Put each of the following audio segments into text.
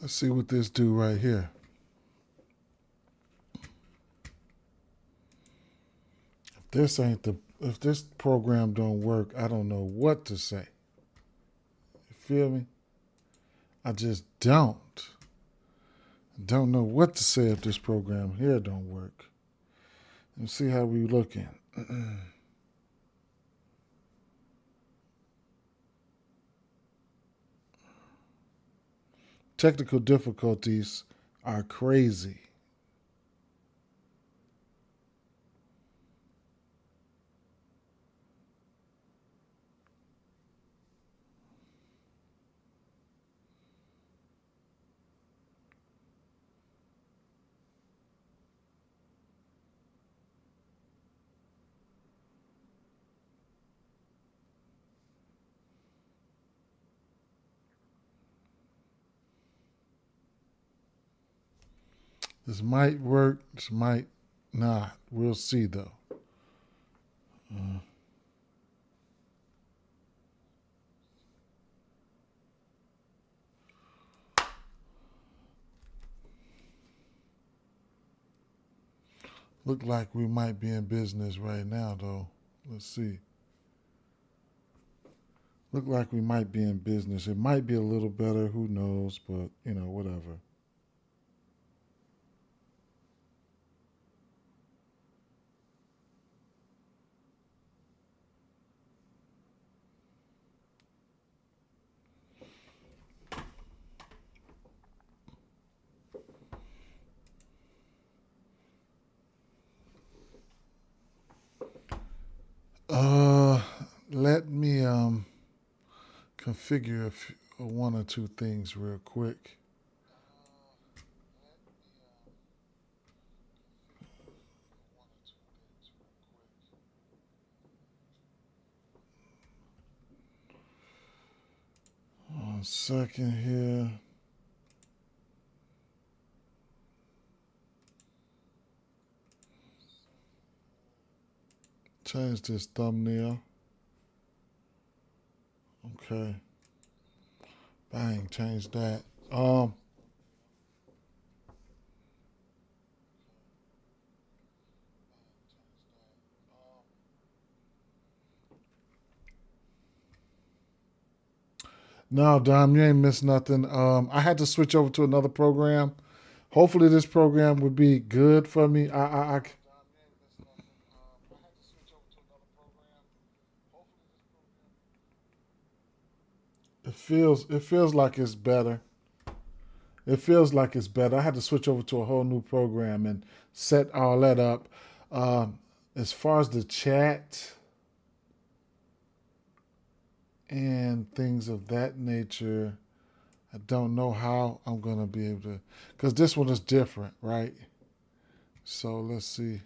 Let's see what this do right here. If this program don't work, I don't know what to say. You feel me? I just don't know what to say if this program here don't work. Let's see how we looking. Technical difficulties are crazy. This might work. This might not. We'll see though. Look like we might be in business right now though. Let's see. Look like we might be in business. It might be a little better. Who knows? But whatever. Uh, Let me configure one or two things real quick. One second here. Change this thumbnail. Okay. Bang, change that. No, Dom, you ain't missed nothing. I had to switch over to another program. Hopefully, this program would be good for me. It feels like it's better. It feels like it's better. I had to switch over to a whole new program and set all that up. As far as the chat and things of that nature, I don't know how I'm gonna be able to, because this one is different, right? So let's see.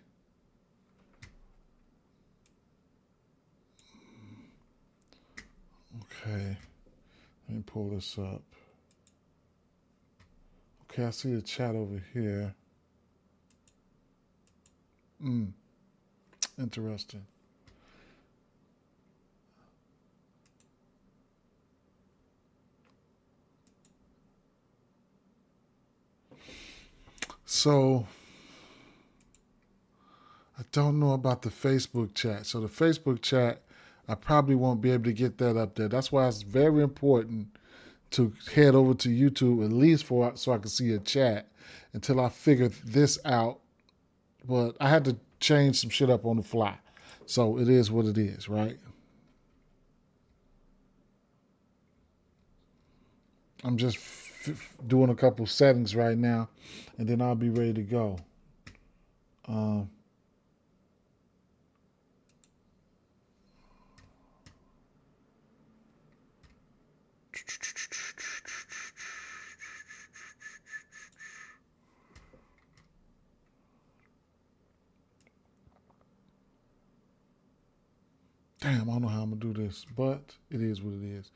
Okay, let me pull this up. Okay, I see the chat over here. Interesting. So I don't know about the Facebook chat. So the Facebook chat, I probably won't be able to get that up there. That's why it's very important to head over to YouTube at least so I can see a chat until I figure this out. But I had to change some shit up on the fly. So it is what it is, right? I'm just doing a couple settings right now, and then I'll be ready to go. Um, Damn, I don't know how I'm gonna do this, but it is what it is.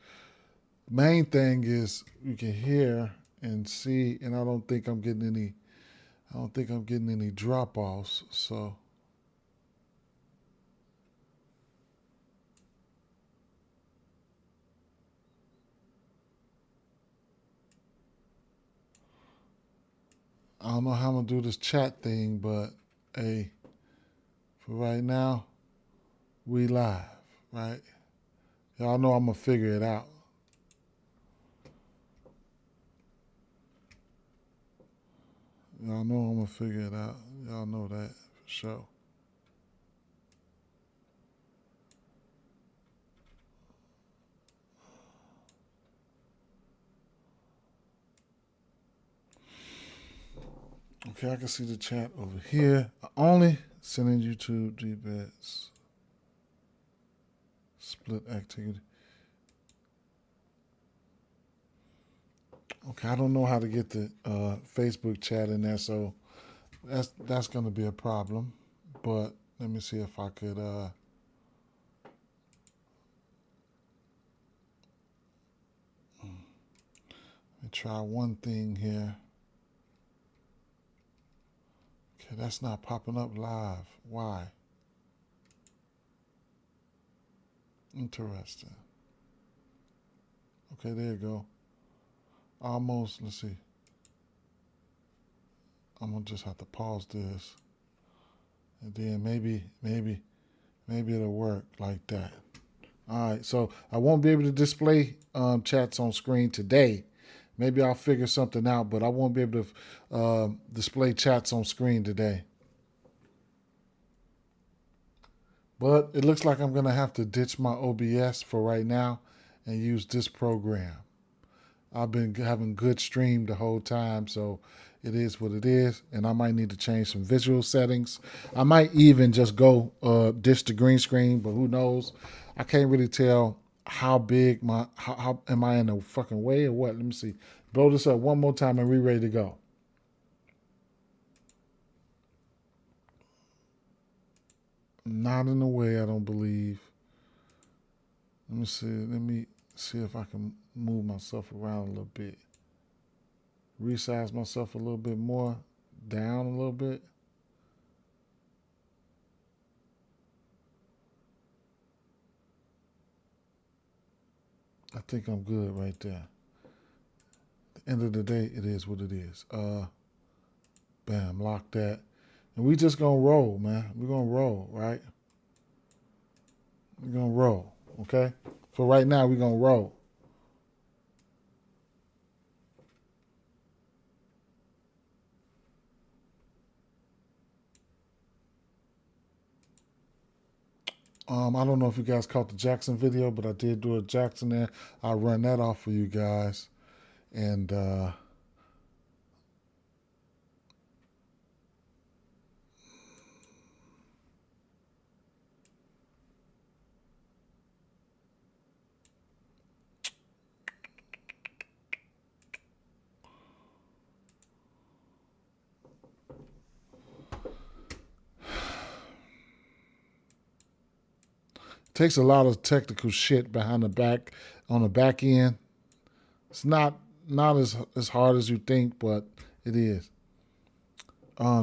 Main thing is you can hear and see, and I don't think I'm getting any. I don't think I'm getting any drop offs. So I don't know how I'm gonna do this chat thing, but hey, for right now, we live, right? Y'all know I'm gonna figure it out. Y'all know I'm gonna figure it out. Y'all know that for sure. Okay, I can see the chat over here. Only sending YouTube Dee Bets split activity. Okay, I don't know how to get the Facebook chat in there, so that's gonna be a problem. But let me see if I could. Let me try one thing here. Okay, that's not popping up live. Why? Interesting. Okay, there you go. Almost. Let's see. I'm gonna just have to pause this, and then maybe it'll work like that. All right, so I won't be able to display chats on screen today. Maybe I'll figure something out, but I won't be able to display chats on screen today. But it looks like I'm going to have to ditch my OBS for right now and use this program. I've been having good stream the whole time, so it is what it is. And I might need to change some visual settings. I might even just go ditch the green screen, but who knows? I can't really tell how big how am I in the fucking way or what? Let me see. Blow this up one more time and we ready to go. Not in the way, I don't believe. Let me see if I can move myself around a little bit. Resize myself a little bit more, down a little bit. I think I'm good right there. At the end of the day, it is what it is. Bam, lock that. And we just gonna roll, man. We're gonna roll, right? We're gonna roll, okay? For right now, we're gonna roll. I don't know if you guys caught the Jackson video, but I did do a Jackson there. I'll run that off for you guys. And takes a lot of technical shit behind the back on the back end. It's not as hard as you think, but it is.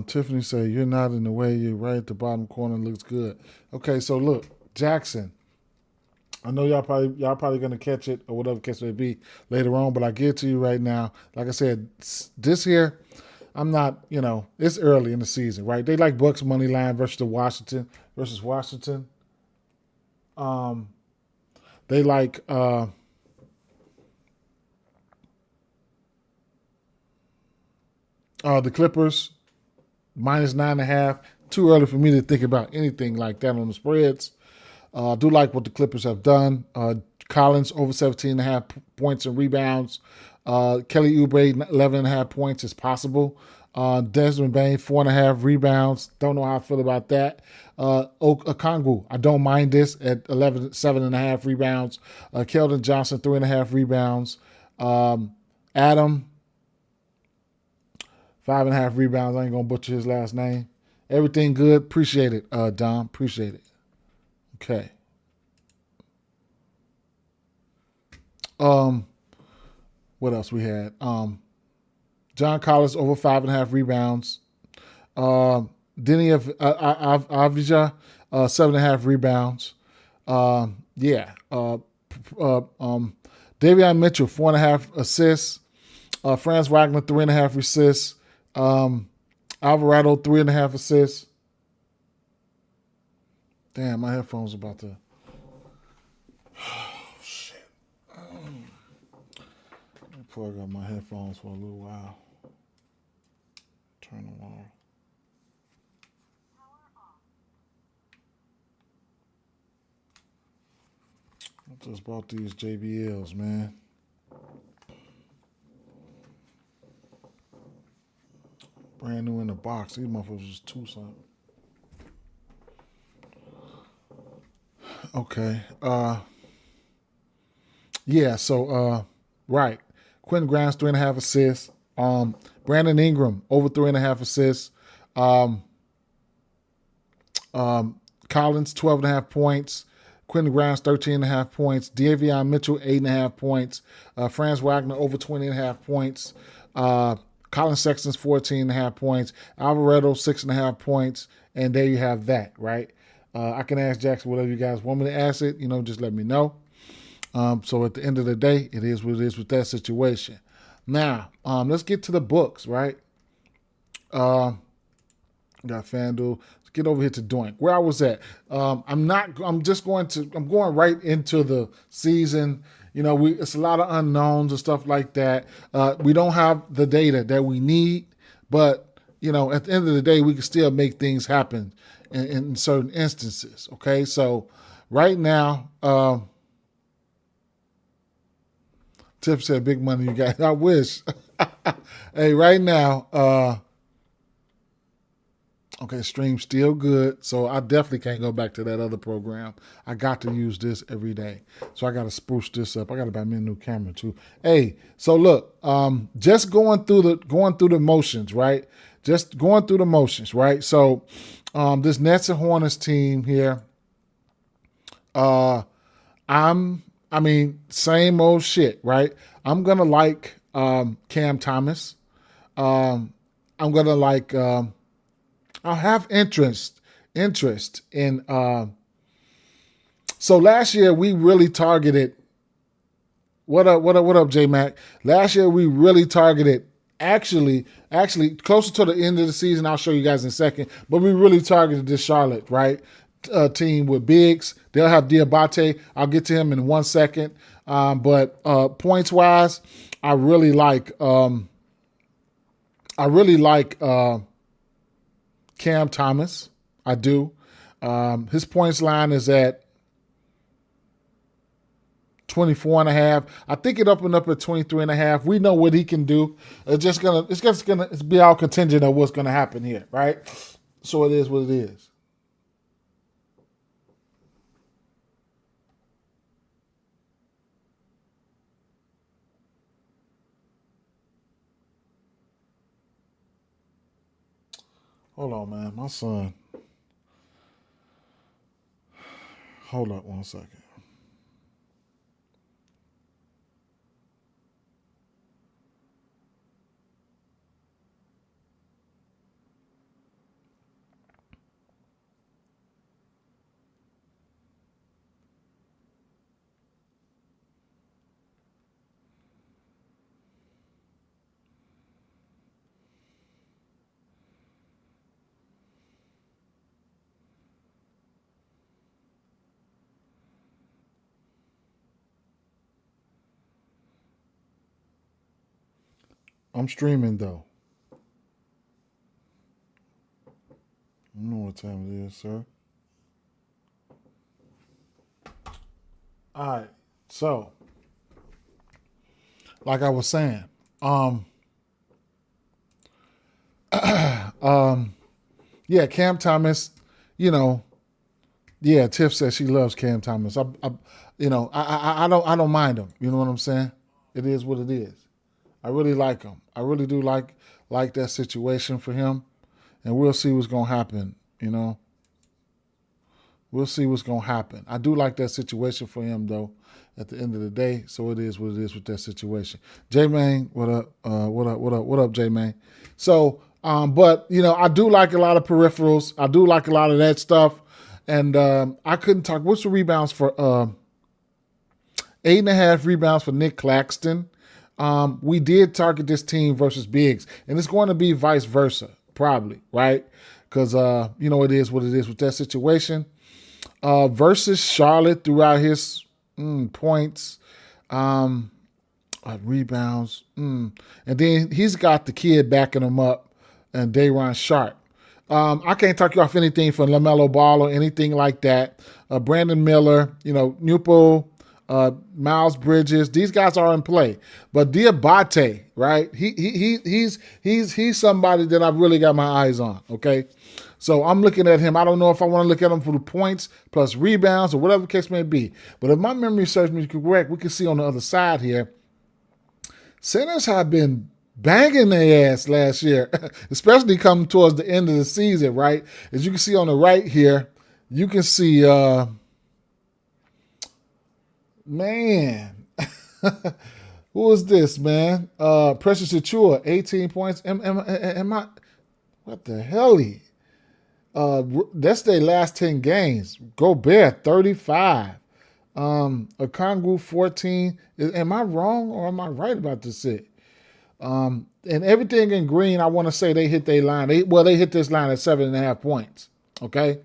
Tiffany said, "You're not in the way. You're right at the bottom corner. Looks good." Okay, so look, Jackson. I know y'all probably gonna catch it or whatever case may be later on, but I give it to you right now. Like I said, this here, I'm not. It's early in the season, right? They like Bucks money line versus Washington. They like the Clippers minus 9.5. Too early for me to think about anything like that on the spreads. I do like what the Clippers have done. Collins over 17.5 points and rebounds. Kelly Oubre 11.5 points is possible. Desmond Bain 4.5 rebounds. Don't know how I feel about that. Okongwu, I don't mind this at 7.5 rebounds. Keldon Johnson 3.5 rebounds. Adam 5.5 rebounds. I ain't gonna butcher his last name. Everything good. Appreciate it, Dom. Appreciate it. Okay. What else we had? John Collins over 5.5 rebounds. Denny Avdija 7.5 rebounds. Davion Mitchell 4.5 assists. Franz Wagner 3.5 assists. Alvarado, 3.5 assists. Damn, my headphones about to. Oh, shit. Let me plug up my headphones for a little while. Turn them on. I just bought these JBLs, man. Brand new in the box. These motherfuckers was $2 something. Okay. Yeah, so right. Quentin Grimes, 3.5 assists. Brandon Ingram, over 3.5 assists. Collins, 12.5 points. Quentin Grimes, 13.5 points. Davion Mitchell, 8.5 points. Franz Wagner, over 20.5 points. Colin Sexton's 14.5 points. Alvarado, 6.5 points. And there you have that, right? I can ask Jackson whatever you guys want me to ask it. Just let me know. So at the end of the day, it is what it is with that situation. Now, let's get to the books, right? Got FanDuel. Let's get over here to Doink. Where I was at. I'm going right into the season. It's a lot of unknowns and stuff like that. We don't have the data that we need, but at the end of the day, we can still make things happen in certain instances. Okay, so right now, Tiff said, "Big money, you guys." I wish. Hey, right now, okay, stream's still good, so I definitely can't go back to that other program. I got to use this every day, so I got to spruce this up. I got to buy me a new camera too. Hey, so look, just going through the motions, right? Just going through the motions, right? So, this Nets and Hornets team here, same old shit, right? I'm gonna like Cam Thomas. I'm gonna like. I'll have interest in. So last year we really targeted. What up, J Mac? Last year we really targeted. Actually, closer to the end of the season, I'll show you guys in a second. But we really targeted this Charlotte, right? Team with bigs. They'll have Diabate. I'll get to him in 1 second. But points wise, I really like Cam Thomas. I do. His points line is at 24.5. I think it opened up at 23.5. We know what he can do. It's just gonna be all contingent on what's gonna happen here, right? So it is what it is. Hold on, man. My son. Hold up 1 second. I'm streaming though. I don't know what time it is, sir. All right. So, like I was saying, yeah, Cam Thomas, yeah, Tiff says she loves Cam Thomas. I don't mind him. You know what I'm saying? It is what it is. I really like him. I really do like that situation for him, and we'll see what's gonna happen. We'll see what's gonna happen. I do like that situation for him though. At the end of the day, so it is what it is with that situation. J Main, what up? What up, J Main? So, but I do like a lot of peripherals. I do like a lot of that stuff, and I couldn't talk. What's the rebounds for? 8.5 rebounds for Nick Claxton. we did target this team versus bigs, and it's going to be vice versa, probably, right? Because it is what it is with that situation. Versus Charlotte throughout his points, rebounds, and then he's got the kid backing him up, and Day'Ron Sharp. I can't talk you off anything from LaMelo Ball or anything like that. Brandon Miller, Nupo, Miles Bridges, these guys are in play. But Diabate, right? He's somebody that I've really got my eyes on. Okay, so I'm looking at him. I don't know if I want to look at him for the points plus rebounds or whatever the case may be. But if my memory serves me correct, we can see on the other side here, centers have been banging their ass last year, especially coming towards the end of the season, right? As you can see on the right here, you can see, man, who is this, man? Precious Achua, 18 points. Am I, what the hell? That's their last 10 games. Gobert, 35. Okongwu, 14. Am I wrong or am I right about this shit? And everything in green, I want to say they hit their line. They hit this line at 7.5 points. Okay.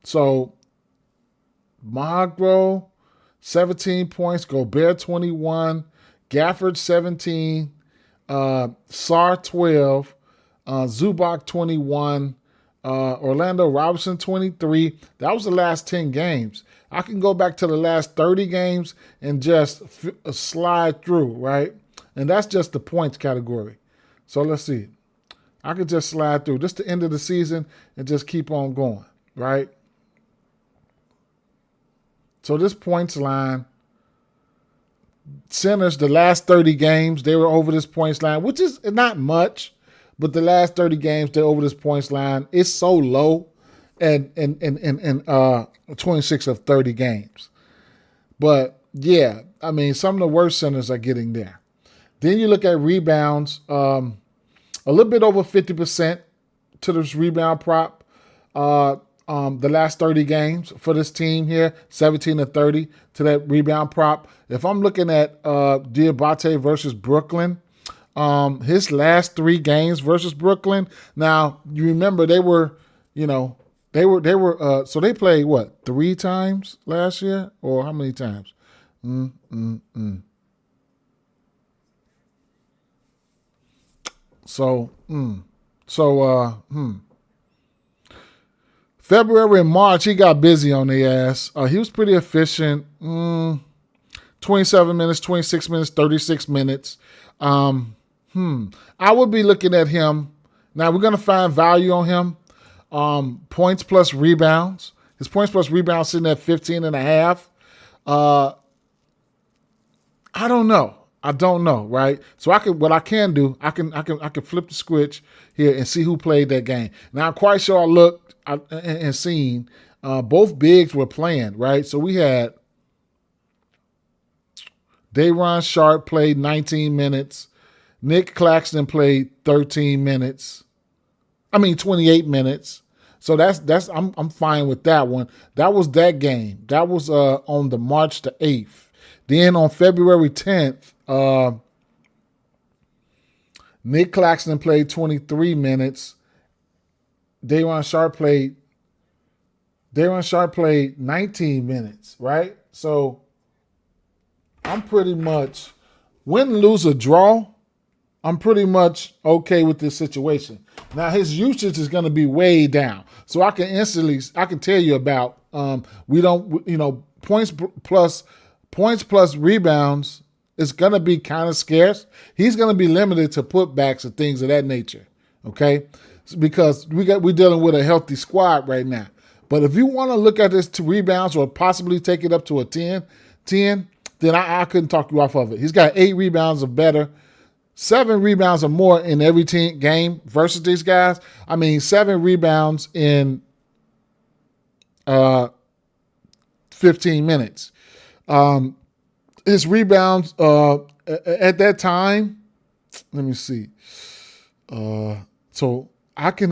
So Magro, 17 points. Gobert, 21. Gafford, 17. Sar, 12. Zubac, 21. Orlando Robinson, 23. That was the last 10 games. I can go back to the last 30 games and just slide through, right? And that's just the points category. So let's see. I could just slide through just the end of the season and just keep on going, right? So this points line, centers, the last 30 games, they were over this points line, which is not much, but the last 30 games, they're over this points line. It's so low and 26 of 30 games. But, yeah, I mean, some of the worst centers are getting there. Then you look at rebounds, a little bit over 50% to this rebound prop. The last 30 games for this team here, 17 to 30 to that rebound prop. If I'm looking at Diabate versus Brooklyn, his last 3 games versus Brooklyn. Now you remember they were so they played what, 3 times last year, or how many times? February and March, he got busy on the ass. He was pretty efficient. 27 minutes, 26 minutes, 36 minutes. I would be looking at him. Now, we're going to find value on him. Points plus rebounds. His points plus rebounds sitting at 15 and a half. I don't know, right? So what I can do, I can flip the switch here and see who played that game. Now I'm quite sure I looked and seen both bigs were playing, right? So we had Day'Ron Sharp played 19 minutes. Nick Claxton played 28 minutes. So I'm fine with that one. That was that game. That was on the March the 8th. Then on February 10th, Nick Claxton played 23 minutes. Day'Ron Sharp played 19 minutes, right? So I'm pretty much, win, lose, or draw, I'm pretty much okay with this situation. Now his usage is going to be way down, so I can tell you about points plus rebounds is going to be kind of scarce. He's going to be limited to putbacks and things of that nature. Okay, because we're dealing with a healthy squad right now. But if you want to look at this to rebounds or possibly take it up to a 10, then I couldn't talk you off of it. He's got 8 rebounds or better. 7 rebounds or more in every game versus these guys. 7 rebounds in 15 minutes. His rebounds at that time, let me see. So I can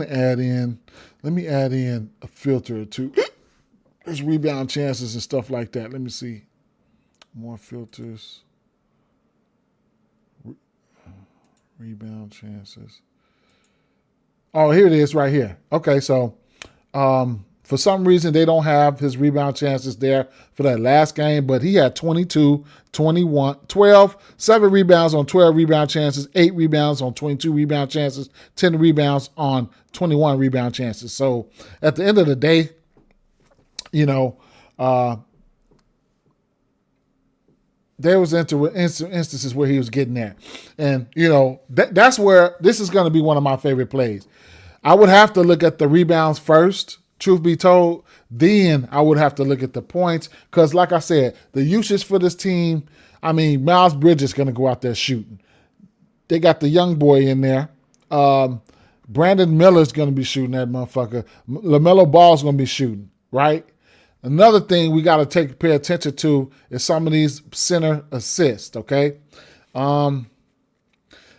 let me add in a filter or two. His rebound chances and stuff like that. Let me see. More filters. Rebound chances. Oh, here it is right here. Okay, so for some reason, they don't have his rebound chances there for that last game, but he had 22, 21, 12, 7 rebounds on 12 rebound chances, 8 rebounds on 22 rebound chances, 10 rebounds on 21 rebound chances. So at the end of the day, there was instances where he was getting there. And, that's where this is going to be one of my favorite plays. I would have to look at the rebounds first, truth be told. Then I would have to look at the points because, like I said, the usage for this team, Miles Bridges is going to go out there shooting. They got the young boy in there. Brandon Miller's going to be shooting that motherfucker. LaMelo Ball's going to be shooting, right? Another thing we got to pay attention to is some of these center assists, okay?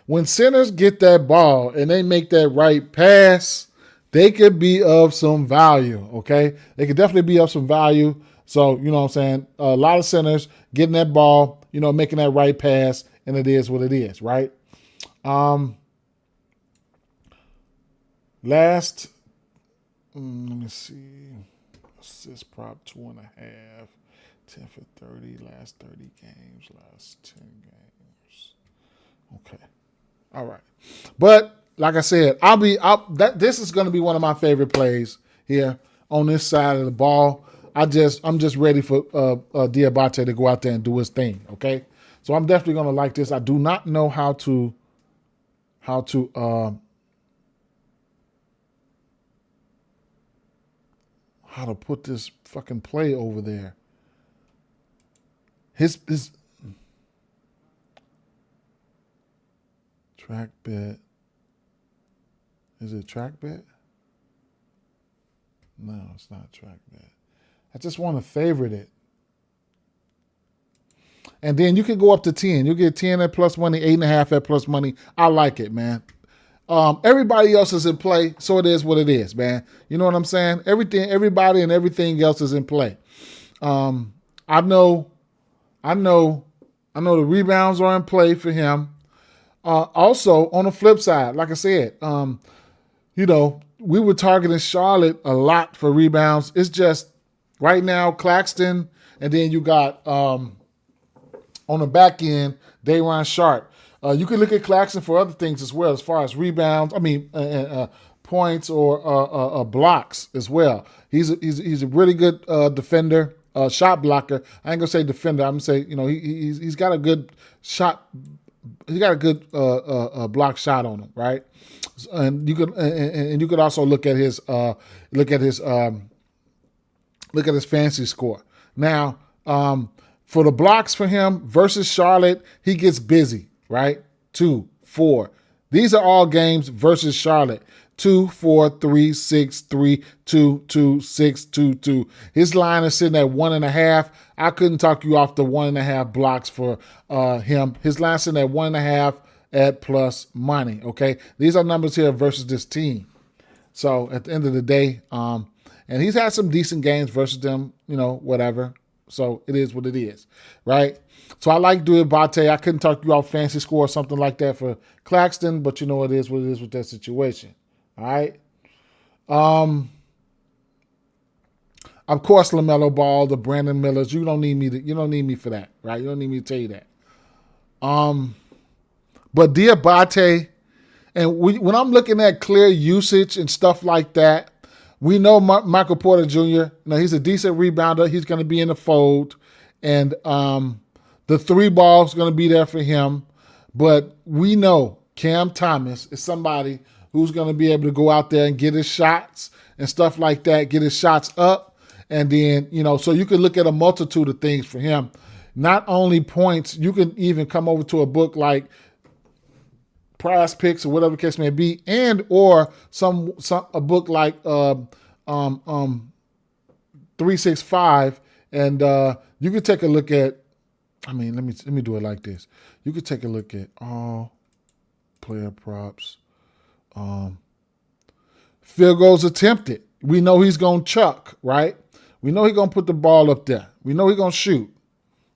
When centers get that ball and they make that right pass, they could be of some value, okay? They could definitely be of some value. So, you know what I'm saying? A lot of centers getting that ball, making that right pass, and it is what it is, right? Let me see. Assist prop 2.5, 10 for 30, last 30 games, last 10 games. Okay. All right. But like I said, this is going to be one of my favorite plays here on this side of the ball. I'm just ready for Dee Bets to go out there and do his thing. Okay. So I'm definitely going to like this. I do not know how to put this fucking play over there. His track bet. Is it track bet? No, it's not track bet. I just want to favorite it. And then you can go up to 10. You get 10 at plus money, 8.5 at plus money. I like it, man. Everybody else is in play, so it is what it is, man. You know what I'm saying? Everybody and everything else is in play. I know the rebounds are in play for him. Also, on the flip side, like I said, we were targeting Charlotte a lot for rebounds. It's just right now Claxton, and then you got on the back end, Day'Ron Sharpe. You can look at Claxton for other things as well, as far as rebounds. Points or blocks as well. He's a really good defender, shot blocker. I ain't gonna say defender. I'm gonna say he's got a good shot. He's got a good block shot on him, right? And you could also look at his fantasy score. Now, for the blocks for him versus Charlotte, he gets busy. Right? 2, 4. These are all games versus Charlotte. 2, 4, 3, 6, 3, 2, 2, 6, 2, 2. His line is sitting at 1.5. I couldn't talk you off the 1.5 blocks for him. His line is sitting at 1.5 at plus money. Okay. These are numbers here versus this team. So at the end of the day, and he's had some decent games versus them, whatever. So it is what it is. Right? So I like Dee Bets. I couldn't talk you off fancy score or something like that for Claxton, but it is what it is with that situation. All right. Of course, LaMelo Ball, the Brandon Millers. You don't need me for that, right? You don't need me to tell you that. But Dee Bets, and when I'm looking at clear usage and stuff like that, we know Michael Porter Jr. He's a decent rebounder. He's going to be in the fold, and the 3 ball is going to be there for him. But we know Cam Thomas is somebody who's going to be able to go out there and get his shots and stuff like that, get his shots up. And then, so you can look at a multitude of things for him. Not only points, you can even come over to a book like Prize Picks or whatever the case may be, and or a book like 365, and you can take a look at. Let me do it like this. You could take a look at all player props. Field goals attempted. We know he's going to chuck, right? We know he's going to put the ball up there. We know he's going to shoot.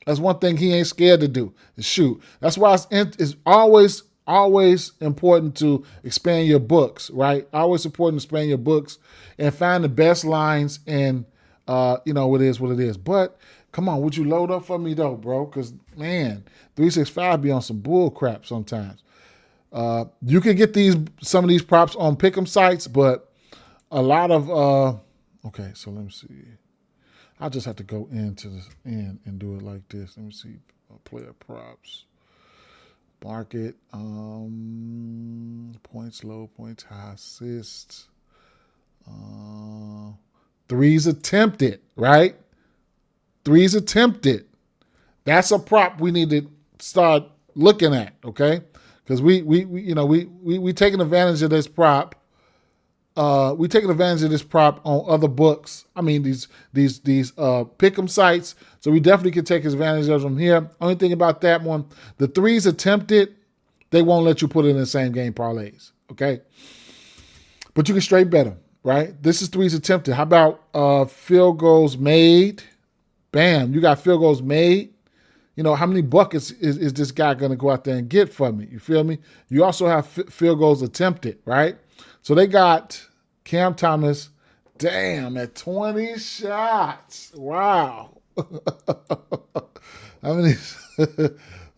That's one thing he ain't scared to do, is shoot. That's why it's always always important to expand your books, right? Always important to expand your books and find the best lines and, it is what it is. But come on, would you load up for me though, bro? Because, man, 365 be on some bull crap sometimes. You can get some of these props on pick'em sites, but a lot of, okay, so let me see. I just have to go into this and do it like this. Let me see, player props. Market, points low, points high, assists, threes attempted, right? Threes attempted. That's a prop we need to start looking at, okay? Because we taking advantage of this prop. We taking advantage of this prop on other books. I mean these pick'em sites. So we definitely can take advantage of them here. Only thing about that one, the threes attempted, they won't let you put it in the same game parlays. Okay, but you can straight bet them, right? This is threes attempted. How about field goals made? Bam, you got field goals made. How many buckets is this guy going to go out there and get for me? You feel me? You also have field goals attempted, right? So they got Cam Thomas, at 20 shots. Wow.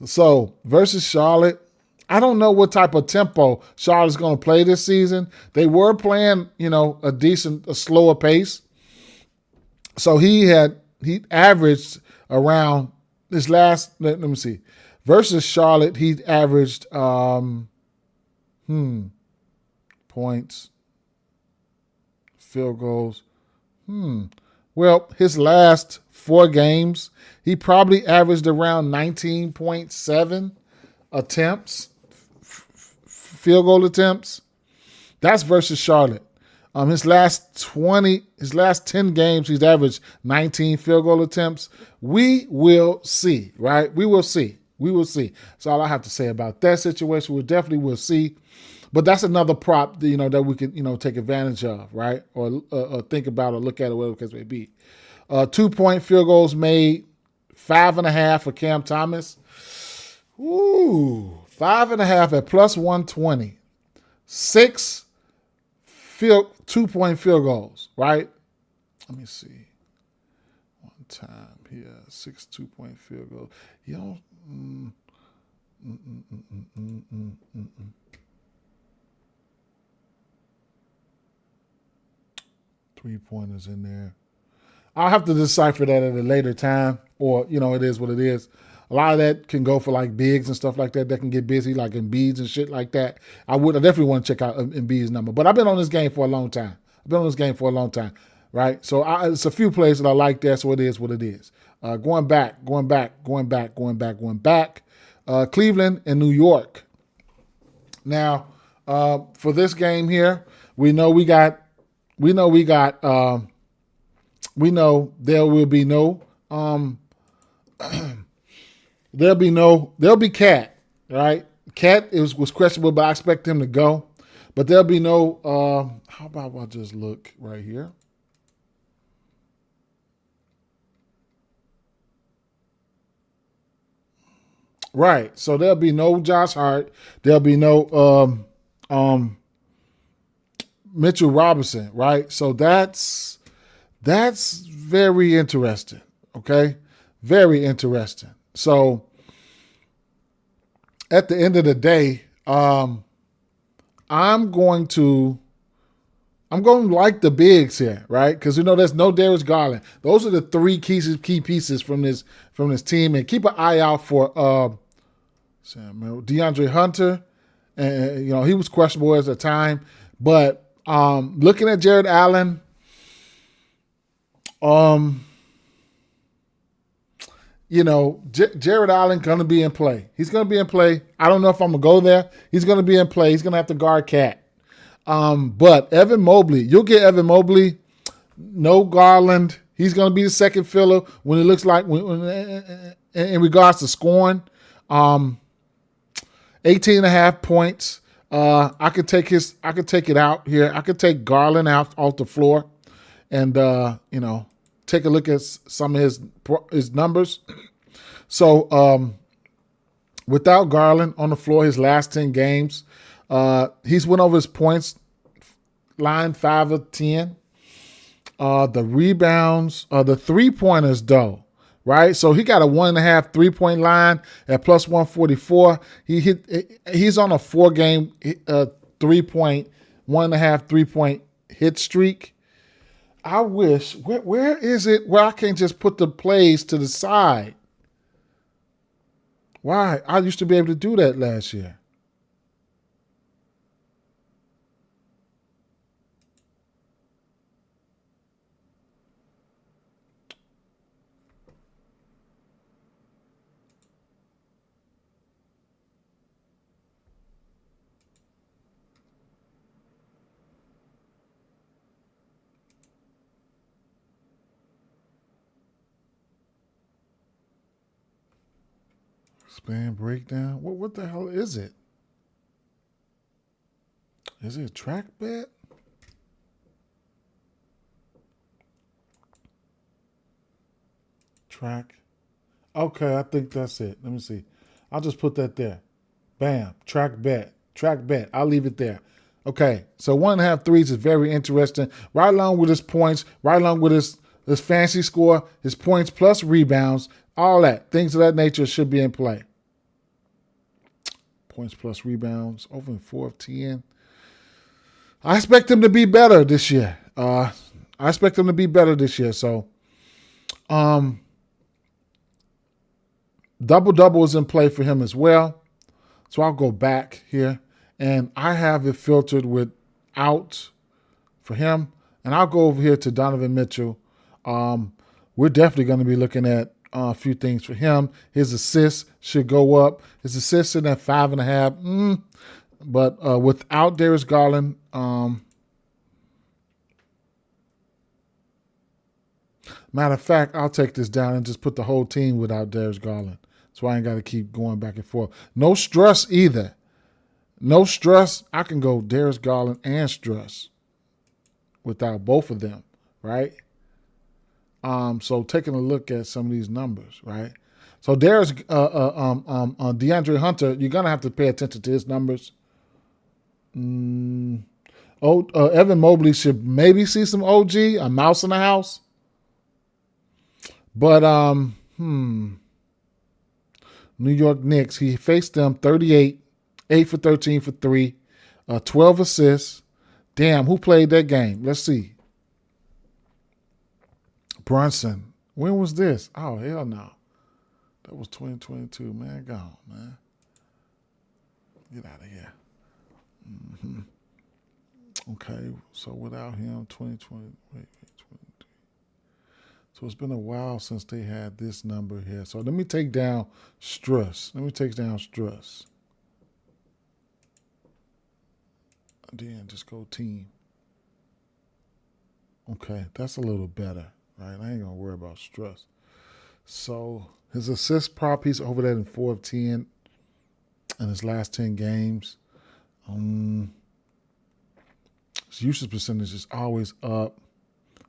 So versus Charlotte, I don't know what type of tempo Charlotte's going to play this season. They were playing, a slower pace. So he averaged around this last, let me see. Versus Charlotte, he averaged, points, field goals. Well, his last 4 games, he probably averaged around 19.7 attempts, field goal attempts. That's versus Charlotte. His last 10 games, he's averaged 19 field goal attempts. We will see, right? We will see. That's all I have to say about that situation. We definitely will see. But that's another prop that, that we can, take advantage of, right? Or think about or look at it, whatever the case may be. 2-point field goals made, 5.5 for Cam Thomas. Ooh, 5.5 at plus 120. 6 2-point field goals, right? Let me see. One time here, 6 2-point field goals. 3-pointers in there. I'll have to decipher that at a later time, or it is what it is. A lot of that can go for like bigs and stuff like that. That can get busy, like Embiid's and shit like that. I definitely want to check out Embiid's number. But I've been on this game for a long time. Right? So it's a few plays that I like there. So it is what it is. Going back. Cleveland and New York. Now, for this game here, we know there will be no there'll be Cat, right? Cat was questionable, but I expect him to go. But there'll be no how about I just look right here? Right. So there'll be no Josh Hart. There'll be no Mitchell Robinson, right? So that's very interesting. Okay? Very interesting. So at the end of the day, I'm going to like the bigs here, right? Because there's no Darius Garland. Those are the 3 key pieces from this team, and keep an eye out for DeAndre Hunter. And he was questionable at the time, but looking at Jared Allen, Jared Allen going to be in play. He's going to be in play. I don't know if I'm going to go there. He's going to be in play. He's going to have to guard Cat. But Evan Mobley, you'll get Evan Mobley, no Garland. He's going to be the second filler when it looks like in regards to scoring. 18.5 points. I could take it out here. I could take Garland out off the floor and, take a look at some of his numbers. So Without Garland on the floor, his last 10 games, he's went over his points line 5 of 10. The rebounds, the 3-pointers though, right? So he got a 1.5 3-point line at plus 144. He's on a 4-game 3-point, 1.5 3-point hit streak. I wish, where is it where I can't just put the plays to the side? Why? I used to be able to do that last year. Span breakdown. What the hell is it? Is it a track bet? Track. Okay, I think that's it. Let me see. I'll just put that there. Bam. Track bet. Track bet. I'll leave it there. Okay, so 1.5 threes is very interesting. Right along with his points, right along with his fancy score, his points plus rebounds, all that. Things of that nature should be in play. Points plus rebounds, over in 4 of 10. I expect him to be better this year. So, double-double is in play for him as well. So I'll go back here. And I have it filtered with out for him. And I'll go over here to Donovan Mitchell. We're definitely going to be looking at a few things for him. His assists should go up. His assists in at 5.5. But without Darius Garland, matter of fact, I'll take this down and just put the whole team without Darius Garland. So I ain't got to keep going back and forth. No Struss either. No Struss. I can go Darius Garland and Struss without both of them, right? So taking a look at some of these numbers, right? So there's DeAndre Hunter. You're gonna have to pay attention to his numbers. Evan Mobley should maybe see some OG, a mouse in the house. But New York Knicks. He faced them 38, 8 for 13 for 3, 12 assists. Damn, who played that game? Let's see. Brunson. When was this? Oh, hell no. That was 2022. Man, gone, man. Get out of here. Okay, so without him, 2020. Wait, 23. So it's been a while since they had this number here. So let me take down Struss. And then just go team. Okay, that's a little better. Right, I ain't gonna worry about Struss. So his assist prop, he's over that in 4 of 10 in his last 10 games. His usage percentage is always up.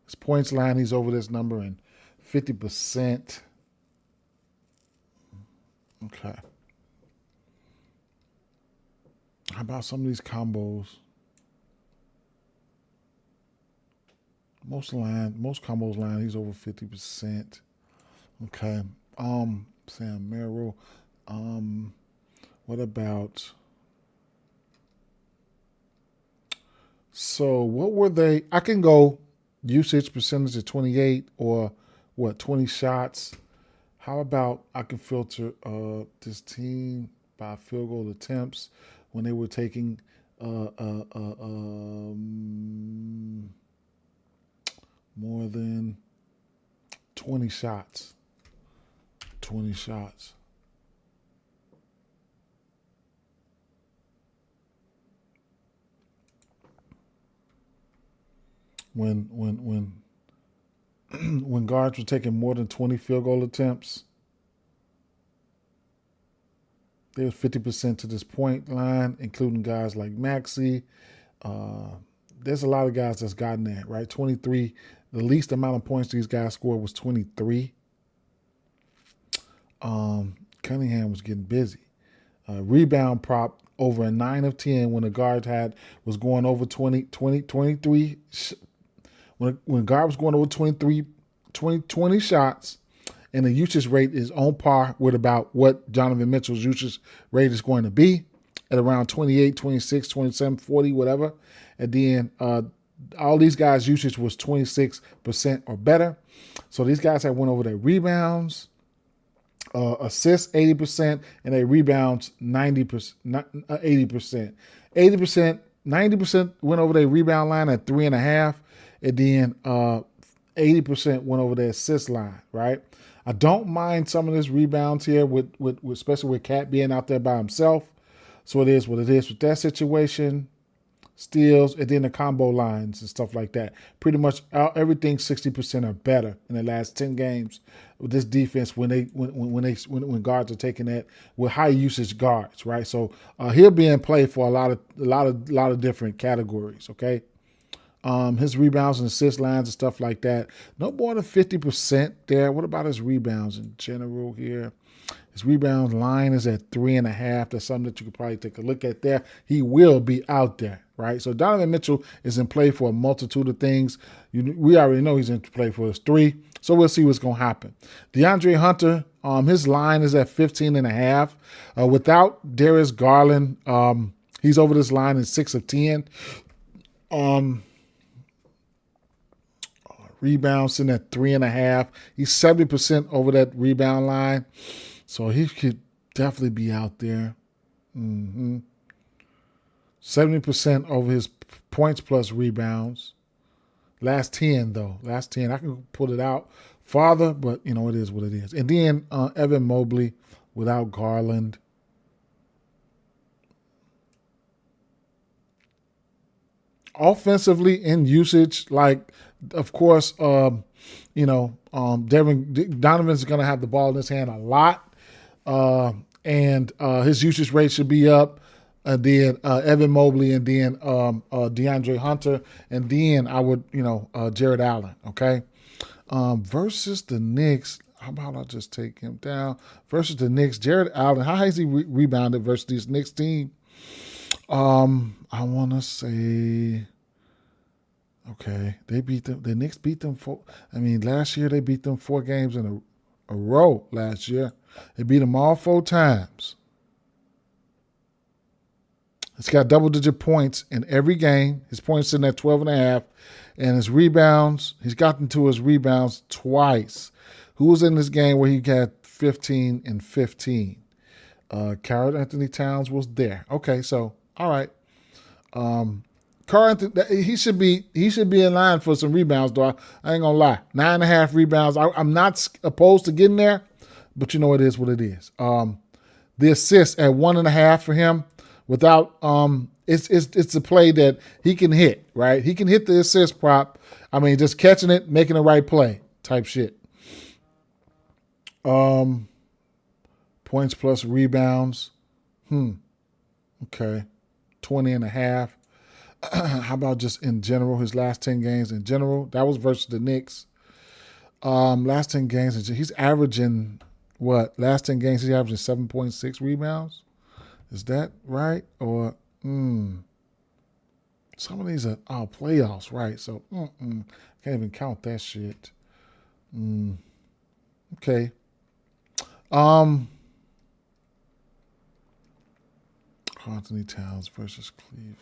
His points line, he's over this number in 50%. Okay. How about some of these combos? Most combos line, he's over 50%. Okay. Sam Merrill. What about? So what were they? I can go usage percentage of 28 or 20 shots. How about I can filter this team by field goal attempts when they were taking more than 20 shots. 20 shots. When when guards were taking more than 20 field goal attempts, they were 50% to this point line, including guys like Maxey. There's a lot of guys that's gotten that, right? 23. The least amount of points these guys scored was 23. Cunningham was getting busy. Rebound prop over a 9 of 10 when the guard was going over 23. When guard was going over 20 shots, and the usage rate is on par with about what Donovan Mitchell's usage rate is going to be at around 28, 26, 27, 40, whatever. At the end, all these guys' usage was 26% or better. So these guys have went over their rebounds, assists 80%, and their rebounds 90%, 80%. 80%, 90% went over their rebound line at 3.5, and then 80% went over their assist line, right? I don't mind some of this rebounds here, with especially with Cat being out there by himself. So it is what it is with that situation. Steals, and then the combo lines and stuff like that. Pretty much everything 60% or better in the last 10 games with this defense when guards are taking that with high usage guards, right? So he'll be in play for a lot of different categories. Okay, his rebounds and assist lines and stuff like that, no more than 50% there. What about his rebounds in general here? His rebound line is at 3.5. That's something that you could probably take a look at there. He will be out there, right? So Donovan Mitchell is in play for a multitude of things. We already know he's in play for his 3. So we'll see what's going to happen. DeAndre Hunter, his line is at 15.5. Without Darius Garland, he's over this line in 6 of 10. Rebounds sitting at 3.5. He's 70% over that rebound line. So he could definitely be out there. 70% over his points plus rebounds. Last 10, though. Last 10. I can pull it out farther, but, it is what it is. And then Evan Mobley without Garland. Offensively in usage, of course, Donovan's going to have the ball in his hand a lot. And his usage rate should be up. Then Evan Mobley, and then DeAndre Hunter, and then I would, Jared Allen. Okay, versus the Knicks. How about I just take him down? Versus the Knicks, Jared Allen. How has he rebounded versus this Knicks team? I want to say, okay, they beat them. The Knicks beat them last year they beat them 4 games in a row. Last year they beat them all 4 times. He's got double-digit points in every game. His points sitting at 12.5, and his rebounds. He's gotten to his rebounds twice. Who was in this game where he got 15 and 15? Karl Anthony Towns was there. Okay, so all right. Karl Anthony, he should be in line for some rebounds, though. I ain't gonna lie. 9.5 rebounds. I'm not opposed to getting there, but it is what it is. The assist at 1.5 for him. Without it's a play that he can hit, right? He can hit the assist prop. Just catching it, making the right play type shit. Points plus rebounds. Okay. 20.5. How about just in general, his last 10 games in general? That was versus the Knicks. Last 10 games, he's averaging what? Last 10 games, he's averaging 7.6 rebounds. Is that right? Or some of these are playoffs, right? So can't even count that shit. Okay. Anthony Towns versus Cleveland.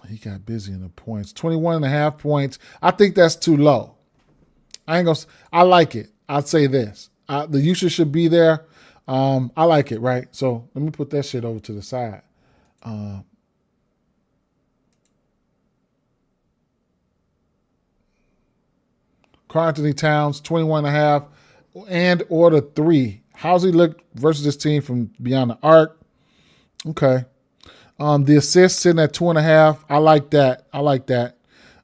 He got busy in the points. 21.5 points. I think that's too low. I like it. I'd say this. The usage should be there. I like it, right? So let me put that shit over to the side. Karl Anthony Towns, 21.5 and or the 3. How's he look versus this team from beyond the arc? Okay. The assist sitting at 2.5. I like that.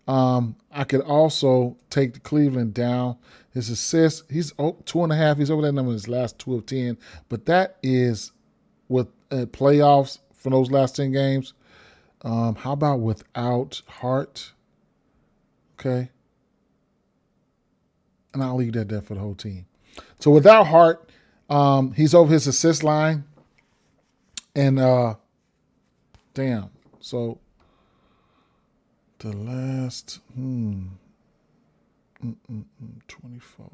I could also take the Cleveland down. His assist, he's 2.5. He's over that number in his last 2 of 10. But that is with playoffs for those last 10 games. How about without Hart? Okay. And I'll leave that there for the whole team. So without Hart, He's over his assist line. And damn. So the last 24.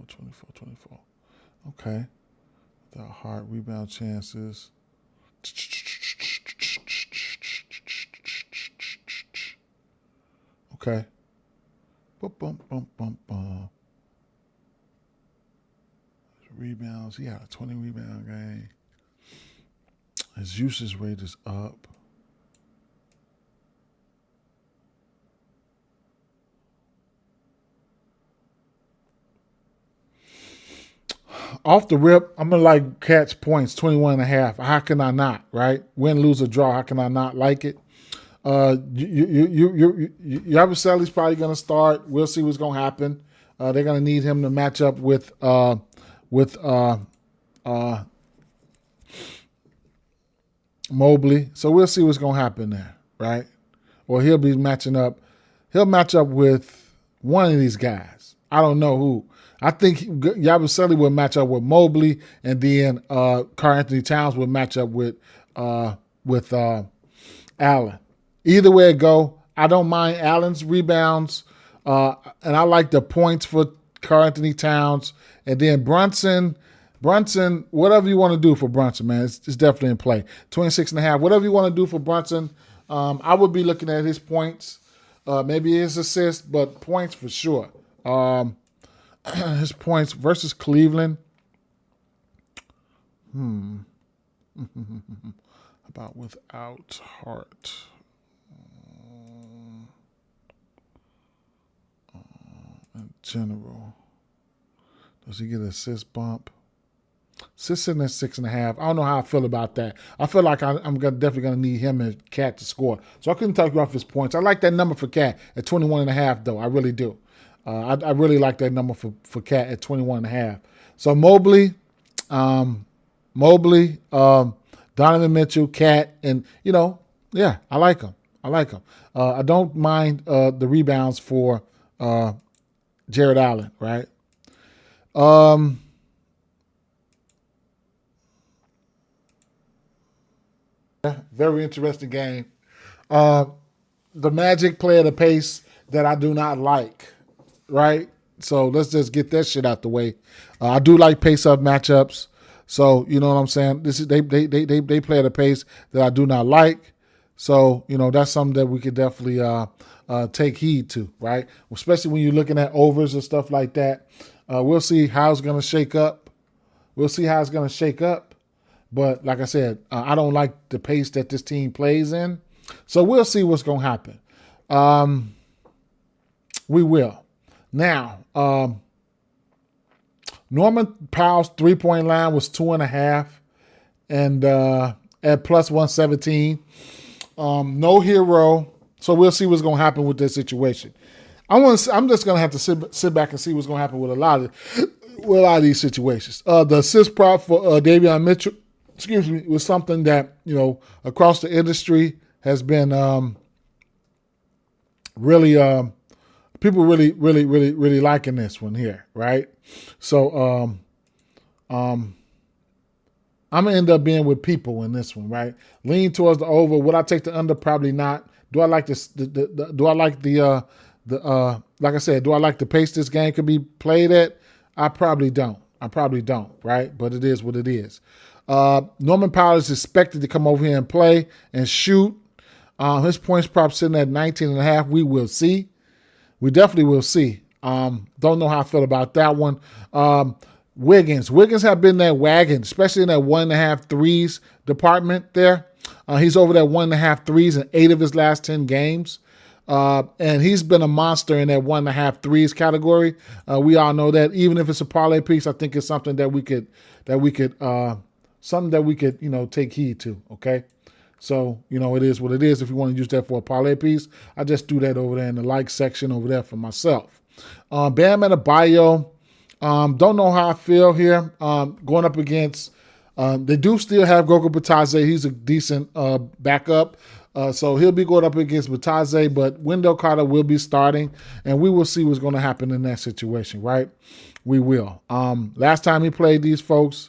Okay. The hard rebound chances. Okay. Rebounds. He had a 20 rebound game. His usage rate is up. Off the rip, I'm going to like Cat's points, 21.5. How can I not, right? Win, lose, or draw. How can I not like it? Yabusele's probably going to start. We'll see what's going to happen. They're going to need him to match up with Mobley. So we'll see what's going to happen there, right? Or he'll be matching up. He'll match up with one of these guys. I don't know who. I think Yabusele will match up with Mobley, and then Karl-Anthony Towns will match up with Allen. Either way it go, I don't mind Allen's rebounds, and I like the points for Karl-Anthony Towns, and then Brunson, whatever you want to do for Brunson, man, it's definitely in play. 26.5, whatever you want to do for Brunson, I would be looking at his points, maybe his assists, but points for sure. His points versus Cleveland. About without Hart. In general. Does he get an assist bump? Assist sitting at 6.5. I don't know how I feel about that. I feel like I'm definitely going to need him and Cat to score. So I couldn't talk you off his points. I like that number for Cat at 21.5, though. I really do. I really like that number for Cat at 21.5. So Mobley, Donovan Mitchell, Cat, and I like him. I don't mind the rebounds for Jared Allen, right? Very interesting game. The Magic play at a pace that I do not like. Right, so let's just get that shit out the way. I do like pace-up matchups, so you know what I'm saying. This is they play at a pace that I do not like. So that's something that we could definitely take heed to, right? Especially when you're looking at overs and stuff like that. We'll see how it's going to shake up. But like I said, I don't like the pace that this team plays in. So we'll see what's going to happen. We will. Now, Norman Powell's 3-point line was 2.5, and at plus 117. No hero, so we'll see what's going to happen with this situation. I'm just going to have to sit back and see what's going to happen with a lot of these situations. The assist prop for Davion Mitchell, was something that across the industry has been really. People really liking this one here, right? So I'm gonna end up being with people in this one, right? Lean towards the over. Would I take the under? Probably not. Do I like this? Do I like the like I said? Do I like the pace this game could be played at? I probably don't, right? But it is what it is. Norman Powell is expected to come over here and play and shoot. His points prop sitting at 19.5. We will see. We definitely will see. Don't know how I feel about that one. Wiggins have been that wagon, especially in that 1.5 threes department there. He's over that 1.5 threes in 8 of his last 10 games. And he's been a monster in that 1.5 threes category. We all know that. Even if it's a parlay piece, I think it's something that we could take heed to. Okay. So, it is what it is. If you want to use that for a parlay piece, I just do that over there in the like section over there for myself. Bam Adebayo, don't know how I feel here. Going up against, they do still have Goga Bitadze. He's a decent backup. So he'll be going up against Bitadze, but Wendell Carter will be starting, and we will see what's going to happen in that situation, right? We will. Last time he played these folks,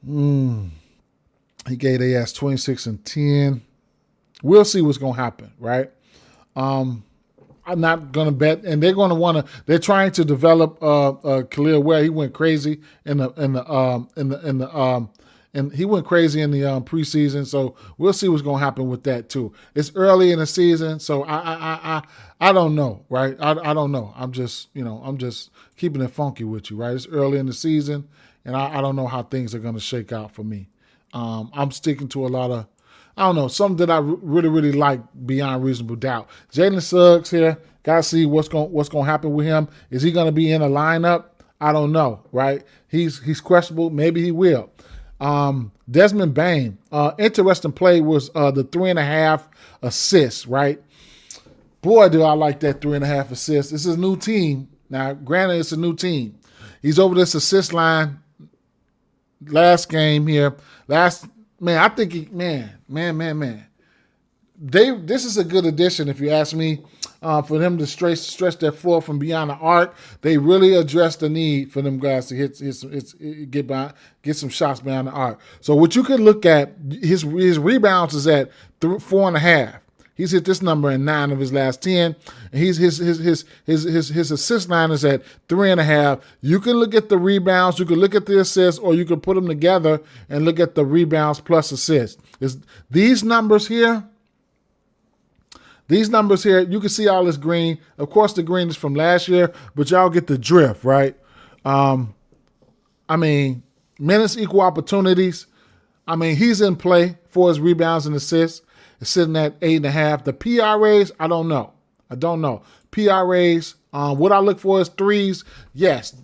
He gave their ass 26 and 10. We'll see what's gonna happen, right? I'm not gonna bet, and they're gonna want to. They're trying to develop Khalil Ware. He went crazy and he went crazy in the preseason. So we'll see what's gonna happen with that too. It's early in the season, so I don't know, right? I don't know. I'm just keeping it funky with you, right? It's early in the season, and I don't know how things are gonna shake out for me. I'm sticking to a lot of, I don't know, something that I really, really like beyond reasonable doubt. Jalen Suggs here, gotta see what's gonna happen with him. Is he gonna be in a lineup? I don't know, right? He's questionable. Maybe he will. Desmond Bain, interesting play was the 3.5 assists, right? Boy, do I like that 3.5 assists. This is a new team. Now, granted, it's a new team. He's over this assist line last game here. I think this is a good addition, if you ask me, for them to stretch their floor from beyond the arc. They really address the need for them guys to get some shots beyond the arc. So what you could look at, his rebounds is at 4.5. He's hit this number in 9 of his last 10. And his assist line is at 3.5. You can look at the rebounds, you can look at the assists, or you can put them together and look at the rebounds plus assists. These numbers here, you can see all this green. Of course, the green is from last year, but y'all get the drift, right? Minutes equal opportunities. He's in play for his rebounds and assists. It's sitting at 8.5. The PRAs, I don't know. PRAs, what I look for is threes. Yes,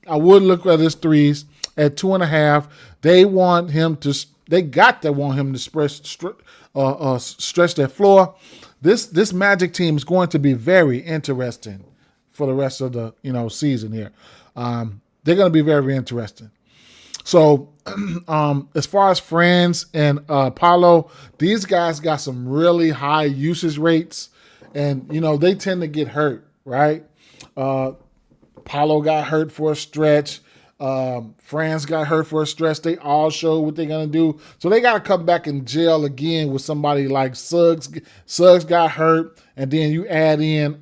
I would look at his threes at 2.5. They got to want him to stretch their floor. This Magic team is going to be very interesting for the rest of the season here. They're going to be very, very interesting. So as far as Franz and Paulo, these guys got some really high usage rates, and they tend to get hurt, right? Paulo got hurt for a stretch. Franz got hurt for a stretch. They all show what they're gonna do, so they got to come back and gel again with somebody like Suggs. Suggs got hurt, and then you add in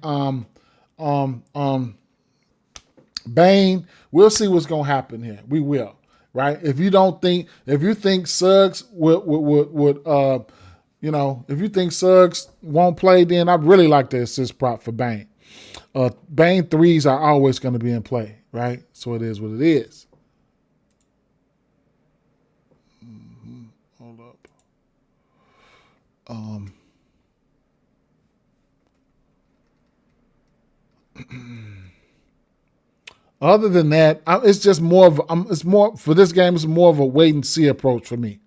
Bain. We'll see what's gonna happen here. We will. Right? If you think Suggs if you think Suggs won't play, then I'd really like the assist prop for Bain. Bain threes are always going to be in play, right? So it is what it is. Hold up. Other than that, it's just more of for this game. It's more of a wait and see approach for me.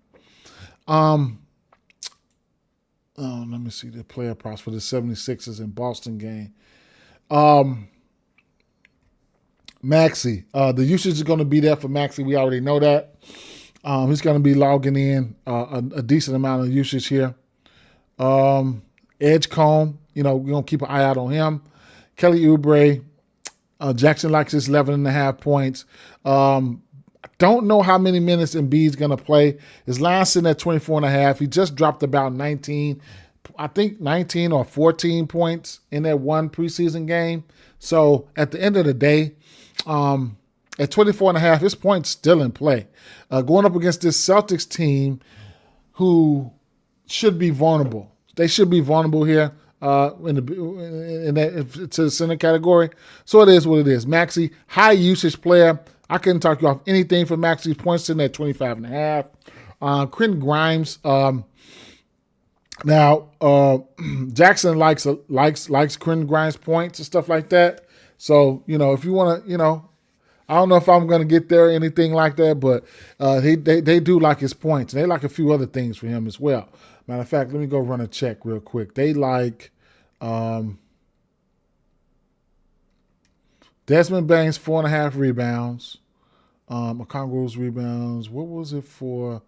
Let me see the player props for the 76ers in Boston game. Maxey, the usage is going to be there for Maxey. We already know that. He's going to be logging in a decent amount of usage here. Edgecombe, we're going to keep an eye out on him. Kelly Oubre. Jackson likes his 11.5 points. Don't know how many minutes Embiid's going to play. His line sitting at 24.5. He just dropped about 19 or 14 points in that one preseason game. So at the end of the day, at 24.5, his points still in play. Going up against this Celtics team who should be vulnerable. They should be vulnerable here. To the center category. So it is what it is. Maxey, high usage player. I couldn't talk you off anything for Maxey. Points in at 25.5. Quentin Grimes. Jackson likes Quentin Grimes points and stuff like that. So, if you want to, I don't know if I'm going to get there or anything like that, but they do like his points. And they like a few other things for him as well. Matter of fact, let me go run a check real quick. They like Desmond Bain's 4.5 rebounds. Okongwu's rebounds. What was it for?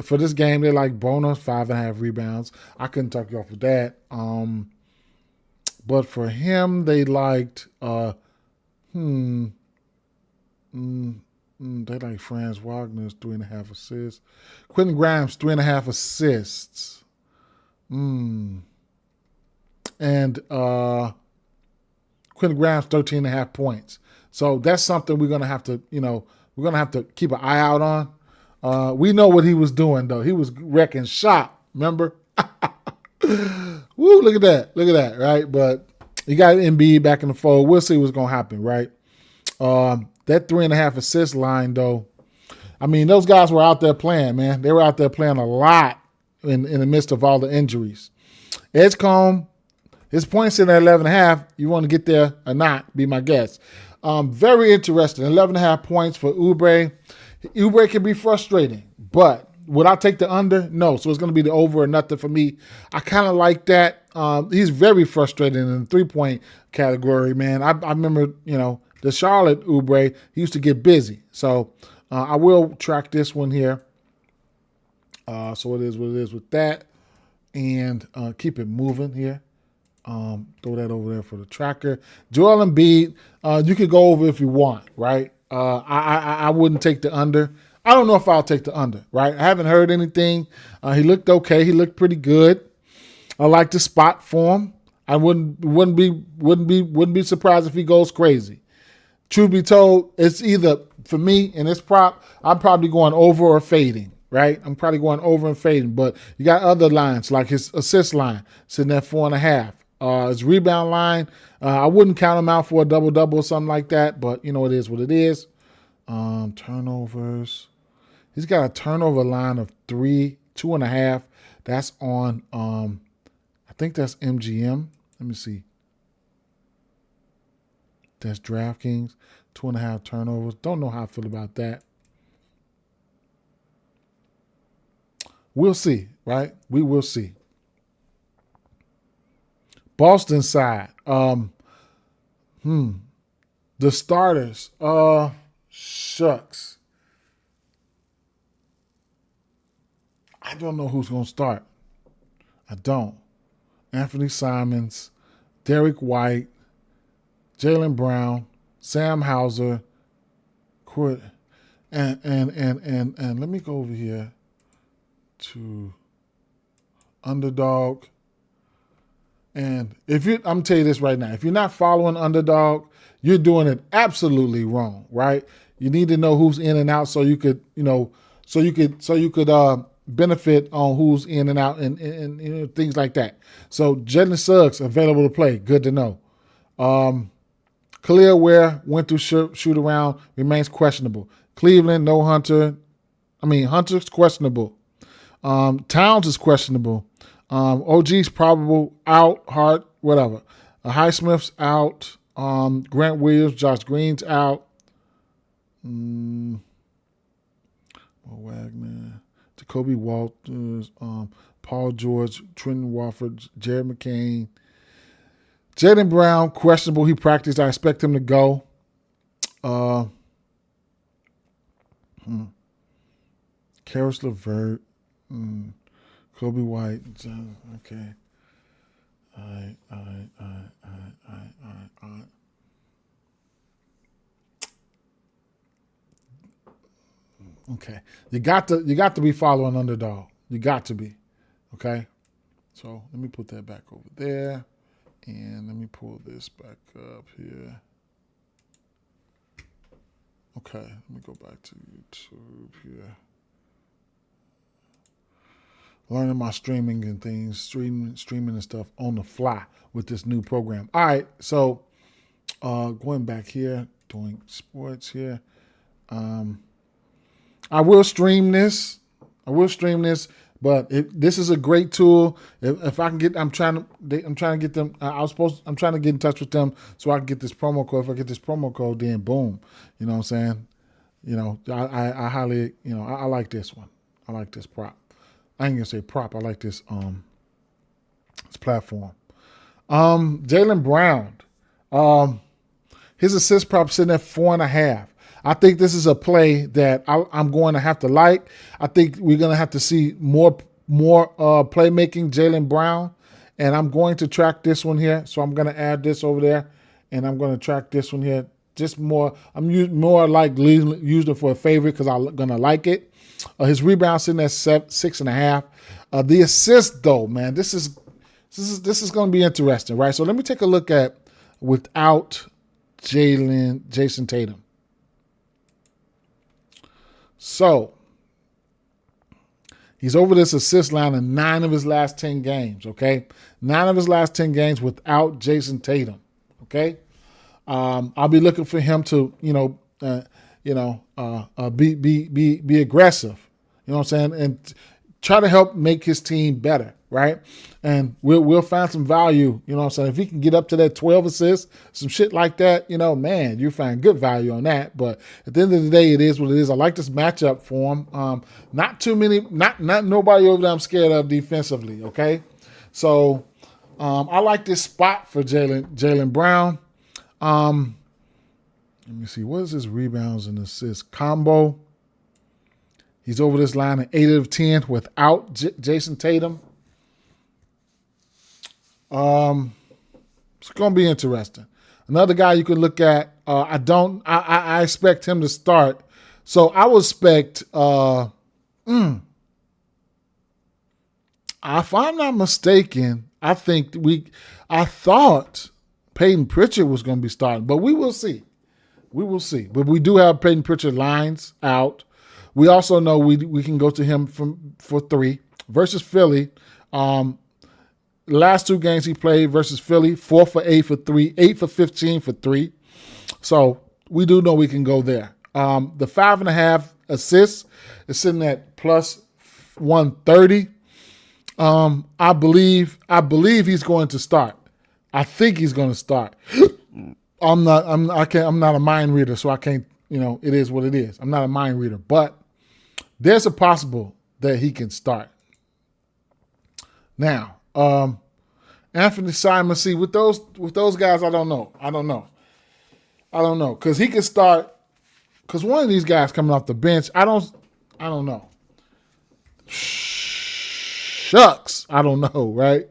For this game, they like bonus 5.5 rebounds. I couldn't talk you off with that. But for him, they liked They like Franz Wagner's 3.5 assists. Quentin Grimes 3.5 assists. And Quentin Grimes 13.5 points. So that's something we're gonna have to, we're gonna have to keep an eye out on. We know what he was doing though. He was wrecking shop. Remember? Woo! Look at that, right? But you got Embiid back in the fold. We'll see what's gonna happen, right? That 3.5 assist line though. I mean, those guys were out there playing, man. They were out there playing a lot in the midst of all the injuries. Edgecombe, his points in at 11.5. You want to get there or not? Be my guest. Very interesting. 11.5 points for Oubre. Oubre can be frustrating, but would I take the under? No. So it's going to be the over or nothing for me. I kind of like that. He's very frustrating in the 3-point category, man. I remember, the Charlotte Oubre, he used to get busy. So I will track this one here. So it is what it is with that. And keep it moving here. Throw that over there for the tracker. Joel Embiid, you could go over if you want, right? I wouldn't take the under. I don't know if I'll take the under, right? I haven't heard anything. He looked okay. He looked pretty good. I like the spot for him. I wouldn't be surprised if he goes crazy. Truth be told, it's either for me and it's prop. I'm probably going over or fading, right? I'm probably going over and fading. But you got other lines like his assist line sitting at 4.5. His rebound line, I wouldn't count him out for a double-double or something like that, but it is what it is. Turnovers. He's got a turnover line of 2.5. That's on, I think that's MGM. Let me see. That's DraftKings. 2.5 turnovers. Don't know how I feel about that. We'll see, right? We will see. Boston side. The starters. Shucks. I don't know who's going to start. I don't. Anthony Simons, Derek White, Jaylen Brown, Sam Hauser, and let me go over here to Underdog. And I'm gonna tell you this right now, if you're not following Underdog, you're doing it absolutely wrong, right? You need to know who's in and out so you could, benefit on who's in and out and things like that. So Jalen Suggs available to play, good to know. Khalil Ware went through shoot around, remains questionable. Cleveland, no Hunter. Hunter's questionable. Towns is questionable. OG's probable, out, Hart, whatever. Highsmith's out. Grant Williams, Josh Green's out. Wagner, Jacoby Walters, Paul George, Trenton Wofford, Jared McCain. Jaylen Brown, questionable. He practiced. I expect him to go. Karis LeVert. Kobe White. Okay. All right. Okay. You got to be following Underdog. You got to be. Okay. So let me put that back over there. And let me pull this back up here. Okay, let me go back to YouTube here. Learning my streaming and things, streaming and stuff on the fly with this new program. All right, so going back here, doing sports here. I will stream this. But this is a great tool. If I can get, I'm trying to get them. I'm trying to get in touch with them so I can get this promo code. If I get this promo code, then boom. You know what I'm saying? I highly, I like this one. I like this prop. I ain't gonna say prop. I like this platform. Jaylen Brown. His assist prop sitting at 4.5. I think this is a play that I'm going to have to like. I think we're going to have to see more playmaking Jaylen Brown, and I'm going to track this one here. So I'm going to add this over there, and I'm going to track this one here just more. More like using it for a favorite because I'm gonna like it. His rebound sitting at 6.5. The assist though, man, this is going to be interesting, right? So let me take a look at without Jason Tatum. So he's over this assist line in 9 of his last 10 games. Okay, 9 of his last 10 games without Jason Tatum. Okay, I'll be looking for him to be aggressive. You know what I'm saying, and try to help make his team better, right? And we'll find some value. You know what I'm saying, if he can get up to that 12 assists, some shit like that, man, you find good value on that. But at the end of the day, it is what it is. I like this matchup for him. Not too many, not nobody over there I'm scared of defensively. Okay, so I like this spot for Jaylen Brown. Let me see. What is his rebounds and assists combo? He's over this line at 8 of 10 without Jason Tatum. It's going to be interesting. Another guy you could look at. I expect him to start. So I would expect. If I'm not mistaken, I thought Peyton Pritchard was going to be starting, but we will see. We will see. But we do have Peyton Pritchard lines out. We also know we can go to him for 3 versus Philly. The last 2 games he played versus Philly, 4 for 8 for 3, 8 for 15 for 3. So we do know we can go there. The 5.5 assists is sitting at plus 130. I believe he's going to start. I think he's going to start. I'm not a mind reader, so I can't. It is what it is. I'm not a mind reader, but there's a possible that he can start. Now, Anthony Simon, see with those guys, I don't know because he could start. Because one of these guys coming off the bench, I don't know. Shucks, I don't know, right?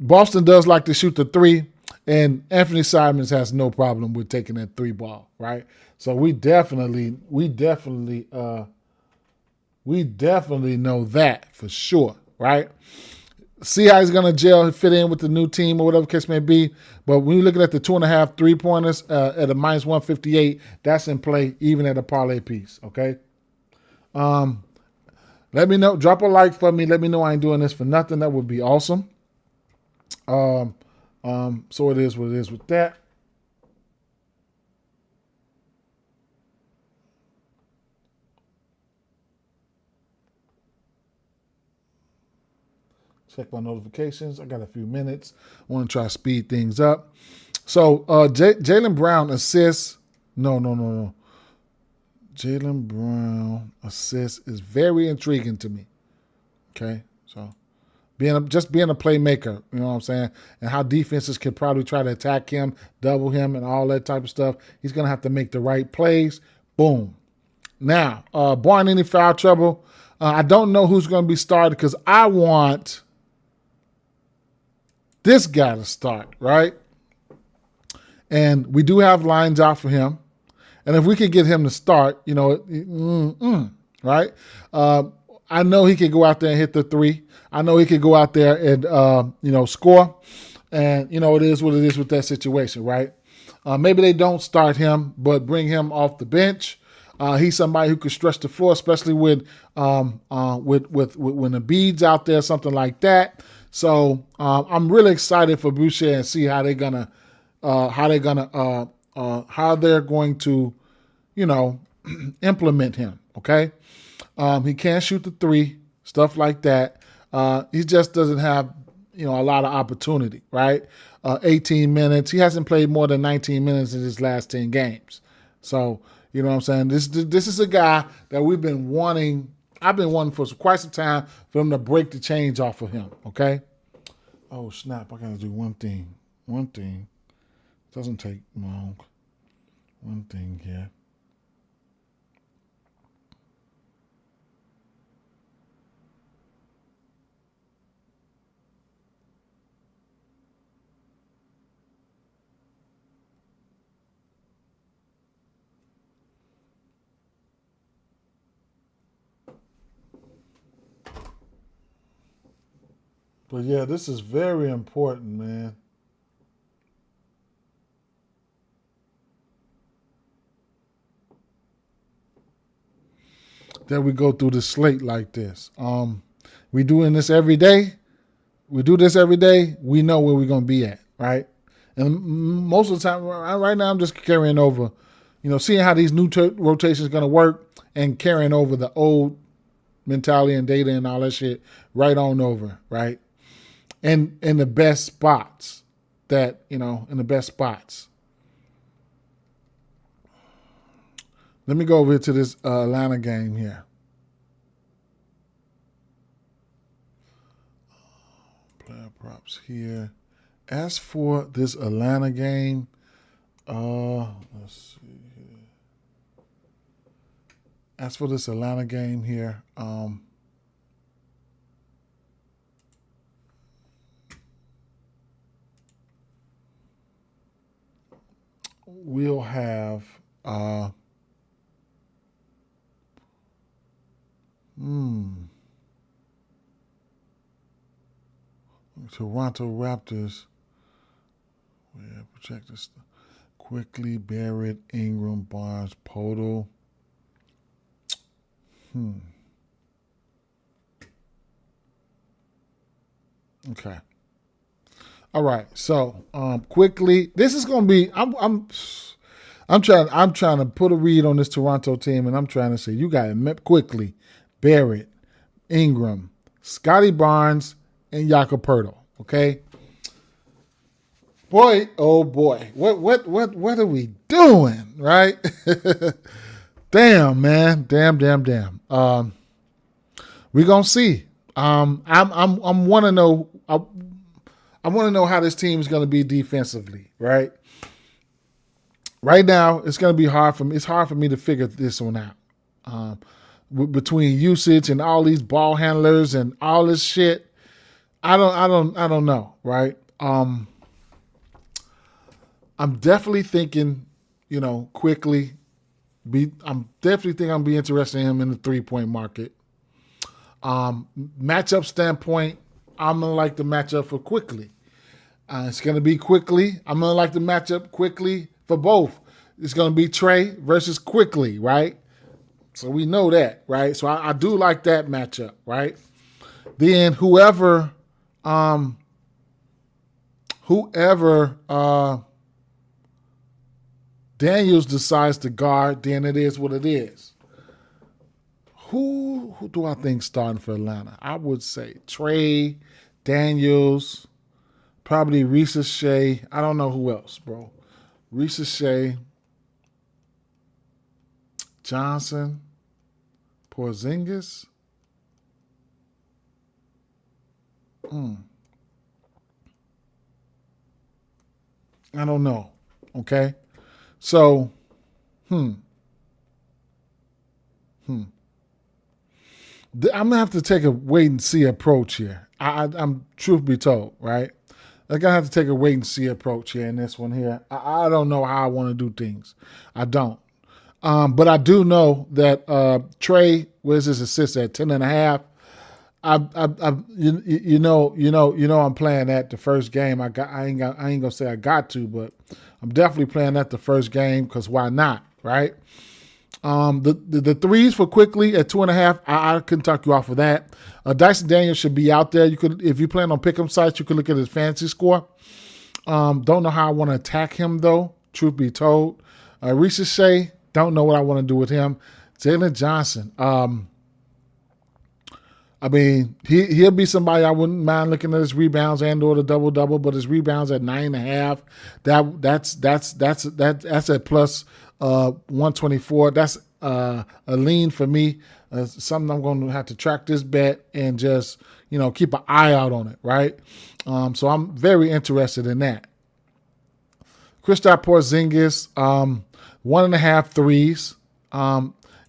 Boston does like to shoot the 3, and Anthony Simons has no problem with taking that 3 ball, right? So we definitely know that for sure, right? See how he's gonna fit in with the new team or whatever case may be. But when you're looking at the 2.5 3-pointers at a minus 158, that's in play even at a parlay piece. Okay. Let me know. Drop a like for me. Let me know I ain't doing this for nothing. That would be awesome. So it is what it is with that. Check my notifications. I got a few minutes. I want to try to speed things up. So Jaylen Brown assists. No. Jaylen Brown assists is very intriguing to me. Okay, so being a playmaker, you know what I'm saying, and how defenses could probably try to attack him, double him, and all that type of stuff. He's gonna have to make the right plays. Boom. Now, barring any foul trouble, I don't know who's gonna be started because I want this guy to start, right? And we do have lines out for him. And if we could get him to start, right? I know he could go out there and hit the 3. I know he could go out there and, score. And, it is what it is with that situation, right? Maybe they don't start him, but bring him off the bench. He's somebody who could stretch the floor, especially when the beads out there, something like that. So I'm really excited for Boucher and see how they're going to implement him. Okay. He can't shoot the 3, stuff like that. He just doesn't have, a lot of opportunity, right? 18 minutes. He hasn't played more than 19 minutes in his last 10 games. So, you know what I'm saying? This is a guy that I've been wanting for quite some time for him to break the chains off of him. Okay. Oh snap. I got to do one thing. Doesn't take long. One thing here. But yeah, this is very important, man. That we go through the slate like this. We doing this every day. We do this every day. We know where we're gonna be at, right? And most of the time, right now, I'm just carrying over, seeing how these new rotations gonna work and carrying over the old mentality and data and all that shit right on over, right? And in the best spots in the best spots. Let me go over to this Atlanta game here. Player props here. As for this Atlanta game, let's see here. As for this Atlanta game here, we'll have Toronto Raptors. Yeah, project this. Quickly, Barrett, Ingram, Barnes, Podol. Okay. All right. So quickly, this is gonna be. I'm trying to put a read on this Toronto team, and I'm trying to say you got it quickly. Barrett, Ingram, Scotty Barnes, and Jakob Poeltl. Okay. Boy, oh boy, what are we doing, right? Damn, man, damn. We gonna see. I'm want to know. I want to know how this team is going to be defensively, right? Right now, it's going to be hard for me. It's hard for me to figure this one out. Between usage and all these ball handlers and all this shit, I don't know, right? I'm definitely thinking, quickly. I'm definitely think I'm be interested in him in the 3-point market. Matchup standpoint, I'm gonna like the matchup for quickly. It's gonna be quickly. I'm gonna like the matchup quickly for both. It's gonna be Trey versus quickly, right? So we know that, right? So I do like that matchup, right? Then whoever Daniels decides to guard, then it is what it is. Who do I think starting for Atlanta? I would say Trey, Daniels, probably Reese Shea. I don't know who else, bro. Reese Shea, Johnson, Porzingis. I don't know. Okay. So, I'm gonna have to take a wait and see approach here. I'm truth be told, right? I'm gonna have to take a wait and see approach here in this one here. I don't know how I want to do things. I don't. But I do know that Trey, where's his assist at 10.5? I'm playing that the first game. I ain't gonna say I got to, but I'm definitely playing that the first game because why not, right? The threes for quickly at 2.5. I couldn't talk you off of that. Dyson Daniels should be out there. You could, if you plan on pick'em sites, you could look at his fantasy score. Don't know how I want to attack him though. Truth be told, Reese Shea, don't know what I want to do with him. Jalen Johnson. I mean, he'll be somebody I wouldn't mind looking at his rebounds and or the double, but his rebounds at 9.5. That's at plus 124. That's a lean for me. Something I'm going to have to track this bet and just keep an eye out on it, right? So I'm very interested in that. Kristaps Porzingis, 1.5 threes.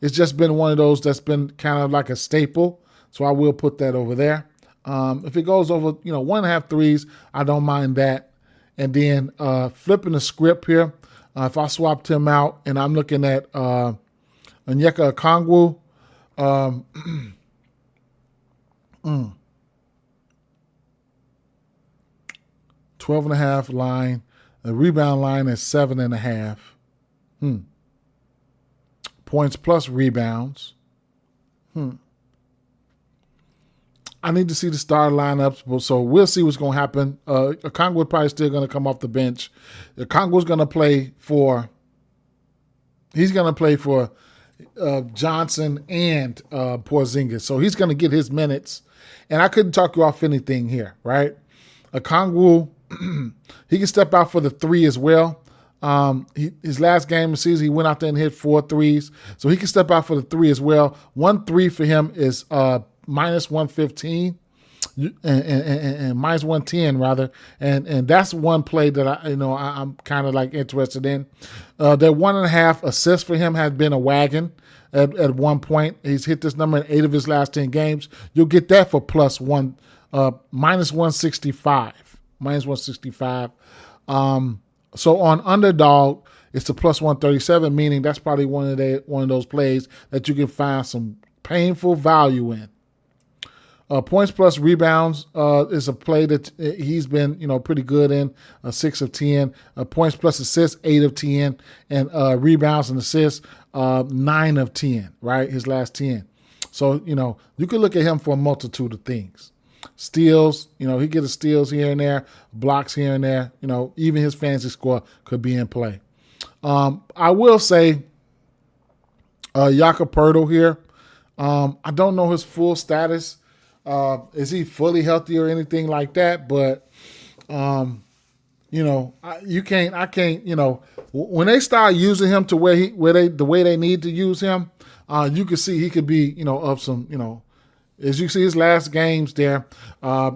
It's just been one of those that's been kind of like a staple. So I will put that over there. If it goes over, 1.5 threes, I don't mind that. And then flipping the script here, if I swapped him out and I'm looking at Onyeka Okongwu, 12.5 line. The rebound line is 7.5. Points plus rebounds. I need to see the starting lineups, so we'll see what's going to happen. Okongwu probably still going to come off the bench. Okongwu's going to play for. He's going to play for Johnson and Porzingis, so he's going to get his minutes. And I couldn't talk you off anything here, right? Okongwu, he can step out for the three as well. His last game of the season, he went out there and hit 4 threes, so he can step out for the three as well. 1 3 for him is minus 115 and minus 110 rather, and that's one play that I'm kind of like interested in. That 1.5 assists for him has been a wagon. At one point, he's hit this number in 8 of his last 10 games. You'll get that for minus 165. Minus 165. So on underdog, it's a plus 137, meaning that's probably one of those plays that you can find some painful value in. Points plus rebounds is a play that he's been, pretty good in. 6 of 10. Points plus assists, 8 of 10, and rebounds and assists, 9 of 10. Right, his last 10. So you could look at him for a multitude of things. Steals, he gets steals here and there, blocks here and there. Even his fantasy score could be in play. I will say, Jakob Poeltl here. I don't know his full status. Is he fully healthy or anything like that? But, I can't, when they start using him to the way they need to use him, you can see he could be, of some, as you see his last games there,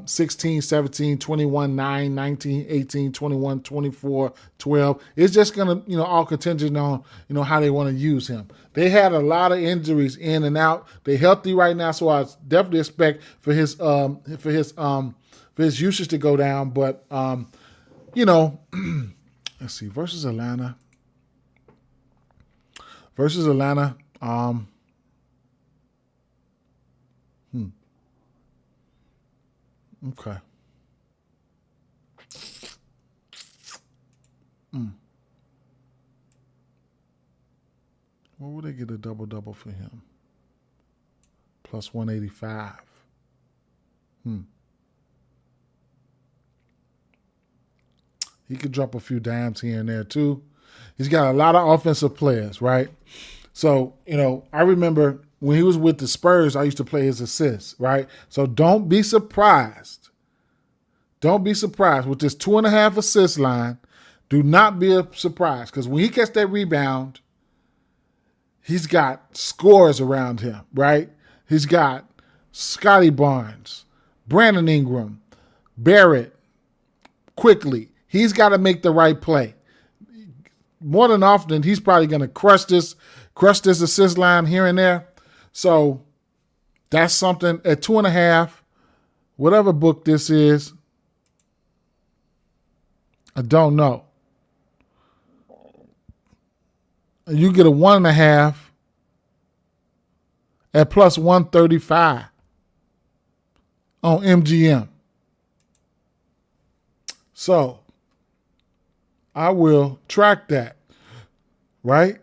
16, 17, 21, 9, 19, 18, 21, 24, 12. It's just going to, all contingent on, how they want to use him. They had a lot of injuries in and out. They're healthy right now, so I definitely expect for his usage to go down. But, let's see, versus Atlanta. Okay. What would they get a double-double for him? Plus 185. He could drop a few dimes here and there, too. He's got a lot of offensive players, right? So, I remember when he was with the Spurs, I used to play his assists, right? So don't be surprised. Don't be surprised with this 2.5 assist line. Do not be surprised, because when he gets that rebound, he's got scores around him, right? He's got Scotty Barnes, Brandon Ingram, Barrett, quickly. He's got to make the right play. More than often, he's probably going to crush this assist line here and there. So that's something at 2.5, whatever book this is, I don't know. You get a 1.5 at plus 135 on MGM. So I will track that, right?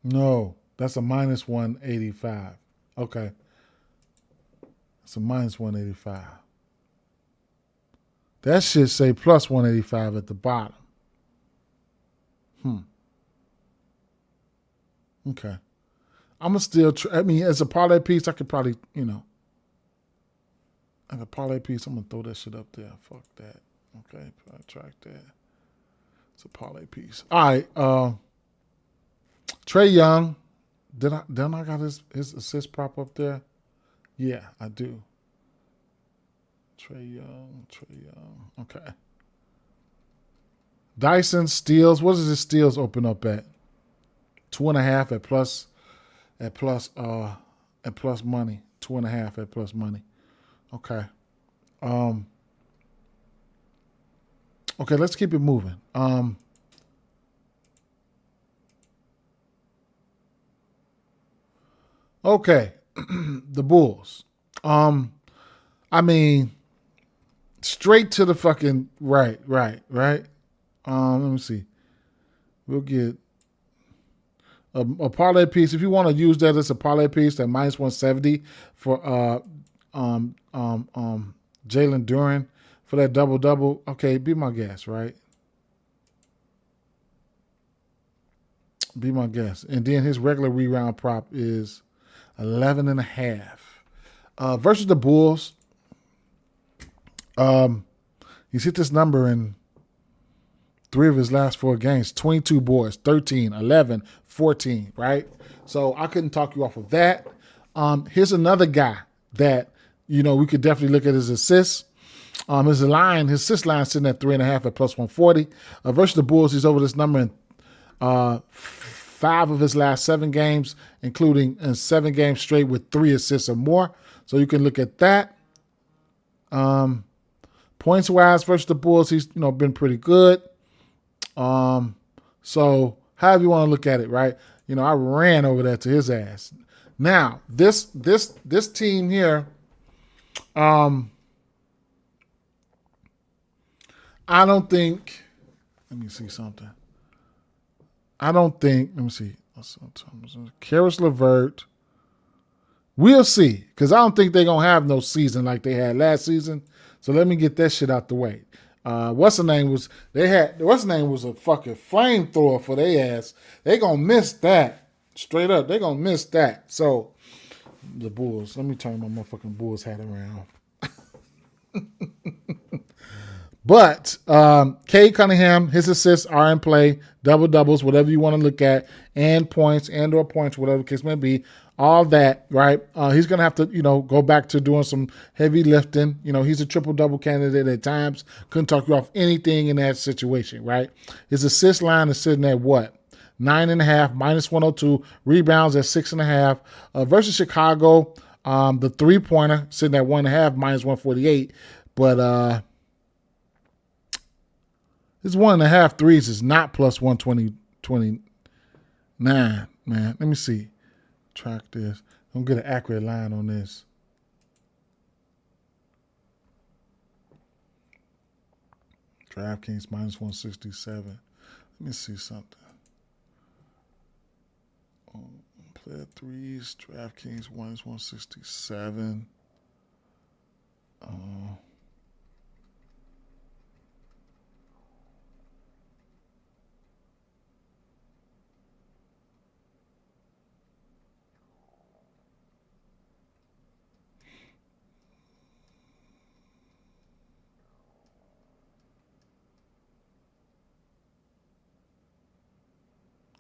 No, that's a minus 185. Okay. It's a minus 185. That should say plus 185 at the bottom. Okay. I'm going to still, as a parlay piece, I could probably, as a parlay piece, I'm going to throw that shit up there. Fuck that. Okay, I track that. It's a parlay piece. All right. Trae Young. Don't I got his assist prop up there? Yeah, I do. Trae Young. Okay. Dyson steals. What does his steals open up at? 2.5 at plus money. 2.5 at plus money. Okay. Okay, let's keep it moving. Okay, the Bulls. I mean, straight to the fucking right. Let me see. We'll get a parlay piece. If you want to use that as a parlay piece, that minus 170 for Jalen Duren for that double. Okay, be my guest, right? Be my guest. And then his regular rebound prop is 11.5. Versus the Bulls, he's hit this number in 3 of his last 4 games. 22 boards, 13, 11, 14, right? So I couldn't talk you off of that. Here's another guy that, we could definitely look at his assists. His assist line sitting at 3.5 at plus 140. Versus the Bulls, he's over this number in 5 of his last 7 games, including in 7 games straight with 3 assists or more. So you can look at that. Points wise versus the Bulls, he's been pretty good. So however you want to look at it, right? I ran over that to his ass. Now this team here, I don't think. Let me see something. Let me see. Karis LeVert. We'll see, because I don't think they're going to have no season like they had last season. So let me get that shit out the way. What's the name was a fucking flamethrower for their ass. They going to miss that. Straight up. They going to miss that. So the Bulls. Let me turn my motherfucking Bulls hat around. But Cade Cunningham, his assists are in play, double-doubles, whatever you want to look at, and points and/or points, whatever the case may be, all that, right? He's going to have to, go back to doing some heavy lifting. He's a triple-double candidate at times. Couldn't talk you off anything in that situation, right? His assist line is sitting at what? 9.5, minus 102, rebounds at 6.5. Versus Chicago, the three-pointer sitting at 1.5, minus 148. But his 1.5 threes is not plus 129, man. Let me see. Track this. I'm going to get an accurate line on this. DraftKings minus 167. Let me see something. Player threes, DraftKings minus 167.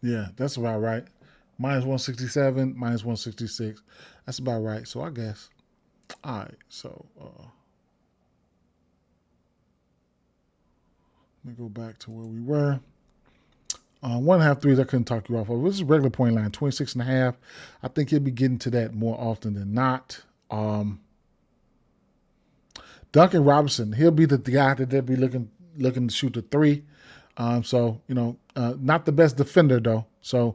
Yeah, that's about right. Minus 167, minus 166. That's about right. So I guess. All right. So let me go back to where we were. 1.5 threes, I couldn't talk you off of. This is regular point line, 26.5. I think he'll be getting to that more often than not. Duncan Robinson, he'll be the guy that they'll be looking to shoot the 3. So, not the best defender, though. So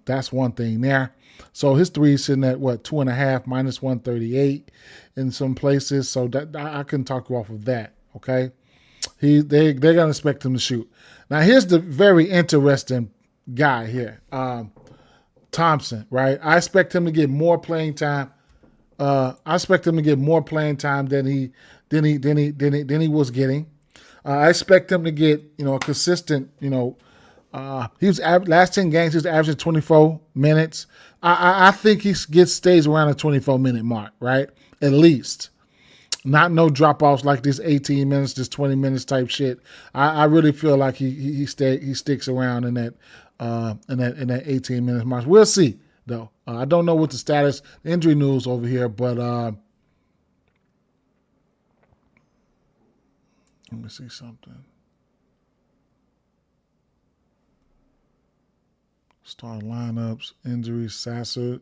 that's one thing there. So his 3 is sitting at, 2.5, minus 138 in some places. So that I couldn't talk you off of that, okay? They're going to expect him to shoot. Now, here's the very interesting guy here, Thompson, right? I expect him to get more playing time. I expect him to get more playing time than he was getting. I expect him to get, a consistent, he was last 10 games, he was averaging 24 minutes. I think he stays around the 24-minute mark, right? At least. Not no drop-offs like this 18 minutes, this 20 minutes type shit. I really feel like he sticks around in that 18 minutes mark. We'll see, though. I don't know what the status, the injury news over here, but let me see something. Start lineups, injuries, Sasser.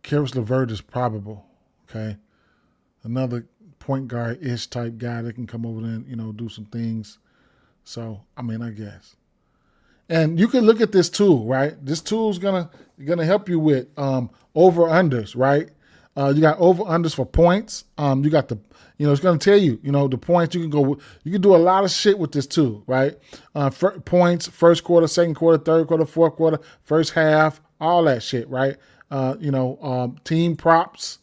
Karis LeVert is probable, okay? Another point guard-ish type guy that can come over there and, do some things. So, I guess. And you can look at this tool, right? This tool is gonna help you with over unders, right? You got over unders for points. You got the, it's gonna tell you, the points. You can do a lot of shit with this tool, right? Points, first quarter, second quarter, third quarter, fourth quarter, first half, all that shit, right? Team props.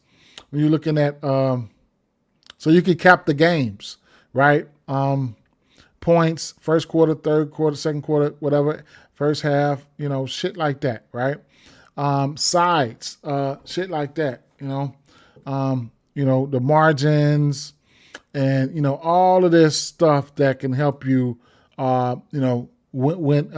When you're looking at, so you can cap the games, right? Points, first quarter, third quarter, second quarter, whatever, first half, shit like that, right? Sides, shit like that, the margins and, all of this stuff that can help you, win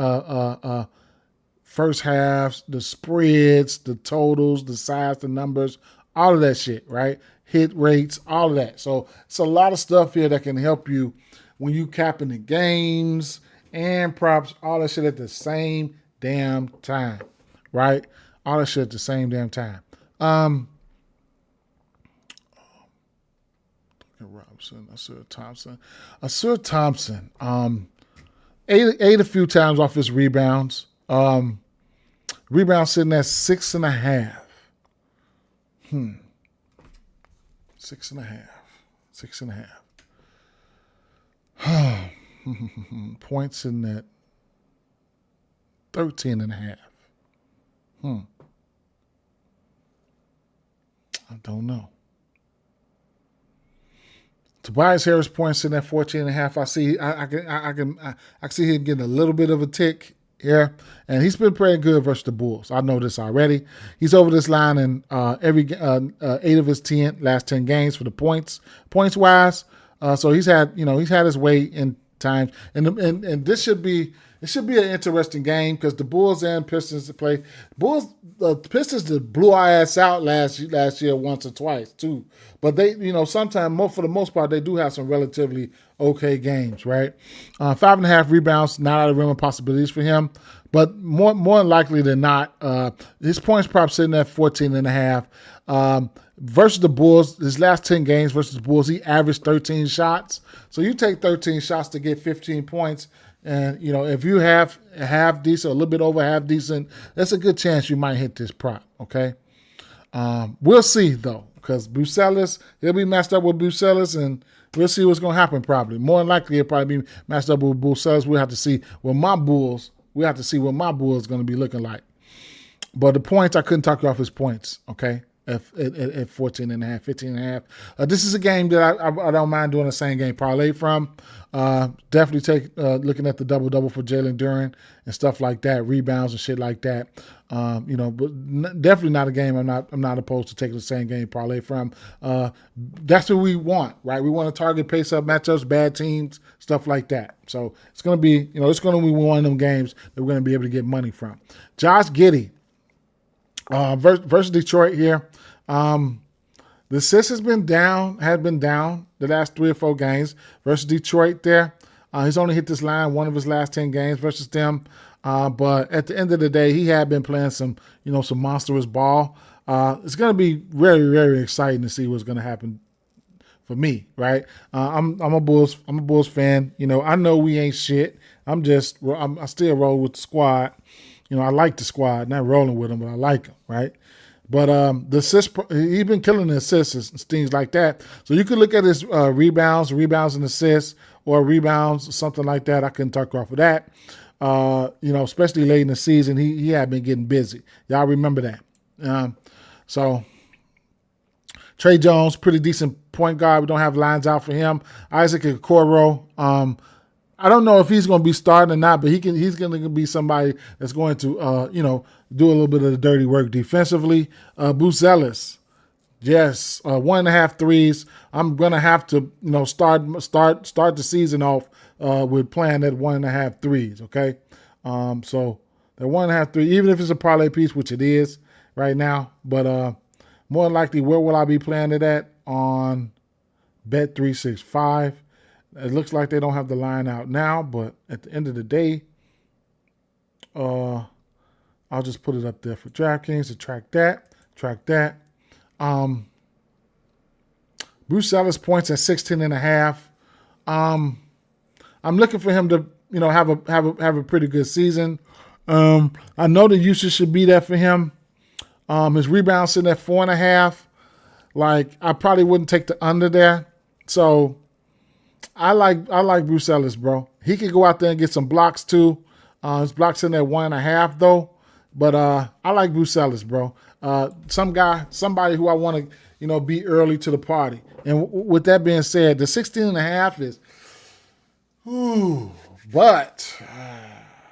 first halves, the spreads, the totals, the size, the numbers, all of that shit, right? Hit rates, all of that. So it's a lot of stuff here that can help you when you capping the games and props, all that shit at the same damn time, right? All that shit at the same damn time. Robinson, Asur Thompson, ate a few times off his rebounds. Rebound sitting at 6.5. 6.5. Points in that 13.5. I don't know. Tobias Harris points in at 14.5. I can see him getting a little bit of a tick here, and he's been playing good versus the Bulls. I know this already. He's over this line in every 8 of his last 10 games for the points wise. So he's had his way in times, and this should be an interesting game because the Bulls and Pistons play. The Pistons blew our ass out last year once or twice too. But they, sometimes for the most part, they do have some relatively okay games, right? 5.5 rebounds, not out of the realm of possibilities for him. But more likely than not, his points prop sitting at 14.5. Versus the Bulls, his last 10 games versus the Bulls, he averaged 13 shots. So you take 13 shots to get 15 points. And, if you have half decent, a little bit over half decent, that's a good chance you might hit this prop, okay? We'll see, though, because Bucelis, he'll be matched up with Bucelis, and we'll see what's going to happen probably. More than likely, he'll probably be matched up with Bucelis. We'll have to see what my Bulls is going to be looking like. But the points, I couldn't talk you off his points, okay? At 14.5, 15.5. This is a game that I don't mind doing the same game parlay from. Definitely take looking at the double-double for Jalen Duren and stuff like that, rebounds and shit like that. But definitely not a game I'm not opposed to taking the same game parlay from. That's what we want, right? We want to target pace-up matchups, bad teams, stuff like that. So it's going to be, it's going to be one of them games that we're going to be able to get money from. Josh Giddey. Versus Detroit here. The assist has been down the last 3 or 4 games versus Detroit there. He's only hit this line one of his last 10 games versus them. But at the end of the day, he had been playing some monstrous ball. It's going to be very, very exciting to see what's going to happen for me, right? I'm a Bulls fan. I know we ain't shit. I still roll with the squad. I like the squad, not rolling with them, but I like them, right? But the assist, he's been killing the assists and things like that. So you could look at his rebounds and assists, or rebounds, something like that. I couldn't talk off of that. Especially late in the season, he had been getting busy. Y'all remember that. So Trey Jones, pretty decent point guard. We don't have lines out for him. Isaac Okoro, I don't know if he's going to be starting or not, but he's going to be somebody that's going to, do a little bit of the dirty work defensively. Bucelis, yes, 1.5 threes. I'm going to have to, start the season off with playing at 1.5 threes, okay? So the 1.5 3, even if it's a parlay piece, which it is right now, but more than likely, where will I be playing it at? On Bet365. It looks like they don't have the line out now, but at the end of the day, I'll just put it up there for DraftKings to track that. Bruce Ellis points at 16.5. I'm looking for him to have a pretty good season. I know the usage should be there for him. His rebound sitting at 4.5. Like, I probably wouldn't take the under there. So I like Bruce Ellis, bro. He could go out there and get some blocks too. His blocks in at 1.5 though. But I like Bruce Ellis, bro. Somebody who I want to, be early to the party. And with that being said, the 16.5 is, but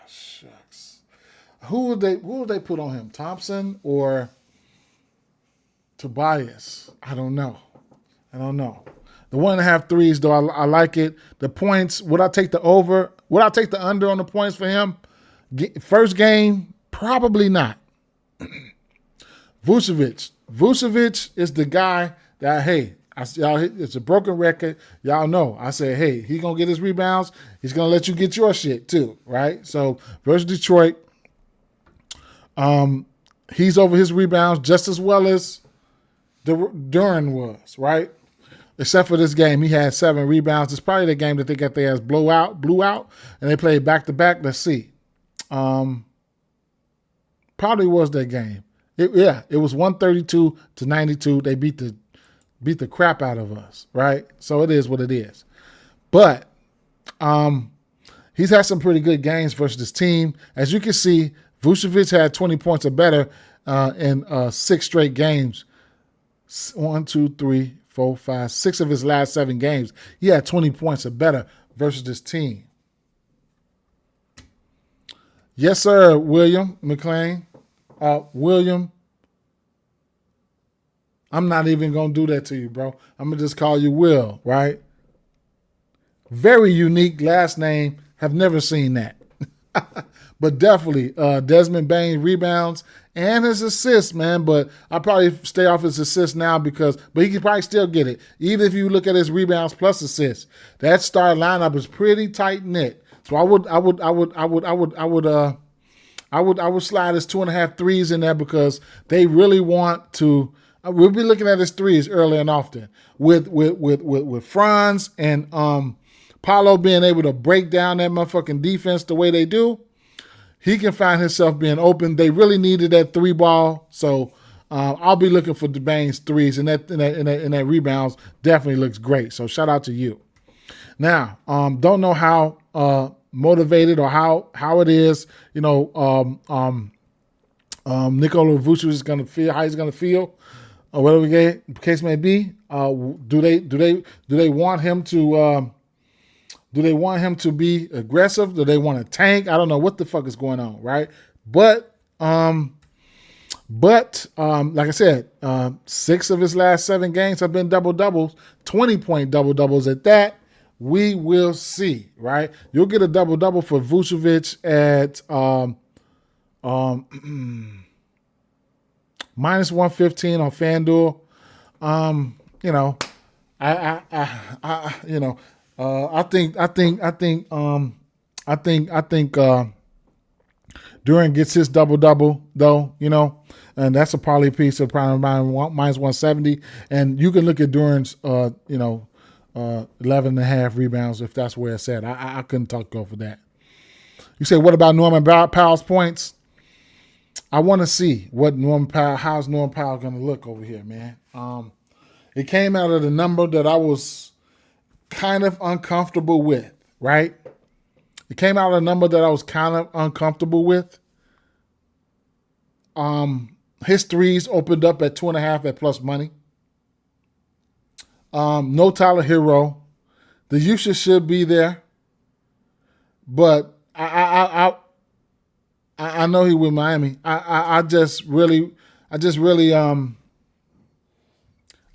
shucks. Who would they put on him? Thompson or Tobias? I don't know. The 1.5 threes, though, I like it. The points, would I take the over? Would I take the under on the points for him? First game, probably not. Vucevic is the guy that, hey, it's a broken record. Y'all know. I say, hey, he's going to get his rebounds. He's going to let you get your shit too, right? So versus Detroit, he's over his rebounds just as well as Duran was, right? Except for this game, he had 7 rebounds. It's probably the game that they got their ass blew out, and they played back-to-back. Let's see. Probably was that game. It was 132-92. They beat the crap out of us, right? So it is what it is. But he's had some pretty good games versus this team. As you can see, Vucevic had 20 points or better in 6 straight games. 1, 2, 3, 4, 5, 6 of his last 7 games. He had 20 points or better versus this team. Yes, sir, William McLean. William, I'm not even going to do that to you, bro. I'm going to just call you Will, right? Very unique last name. Have never seen that. But definitely, Desmond Bane rebounds and his assists, man. But I'll probably stay off his assists now but he can probably still get it. Even if you look at his rebounds plus assists, that star lineup is pretty tight knit. So I would slide his 2.5 threes in there because they really want to. We'll be looking at his threes early and often with Franz and Paolo being able to break down that motherfucking defense the way they do. He can find himself being open. They really needed that 3-ball, so I'll be looking for DeBane's threes, and that rebounds definitely looks great. So shout out to you. Now, don't know how motivated or how it is, Nikola Vucevic is going to feel, how he's going to feel, or whatever the case may be. Do they want him to? Do they want him to be aggressive? Do they want to tank? I don't know what the fuck is going on, right? But like I said, 6 of his last 7 games have been double-doubles, 20-point double-doubles at that. We will see, right? You'll get a double-double for Vucevic at minus 115 on FanDuel. I think Duran gets his double-double though, and that's a parlay piece of probably minus 170. And you can look at Duran's 11.5 rebounds if that's where it's at. I couldn't go for that. You say, what about Norman Powell's points? I want to see how's Norman Powell going to look over here, man. It came out of the number that I was kind of uncomfortable with, right? It came out of a number that I was kind of uncomfortable with. His threes opened up at 2.5 at plus money. No Tyler Hero. The usage should be there, but I know he with Miami. I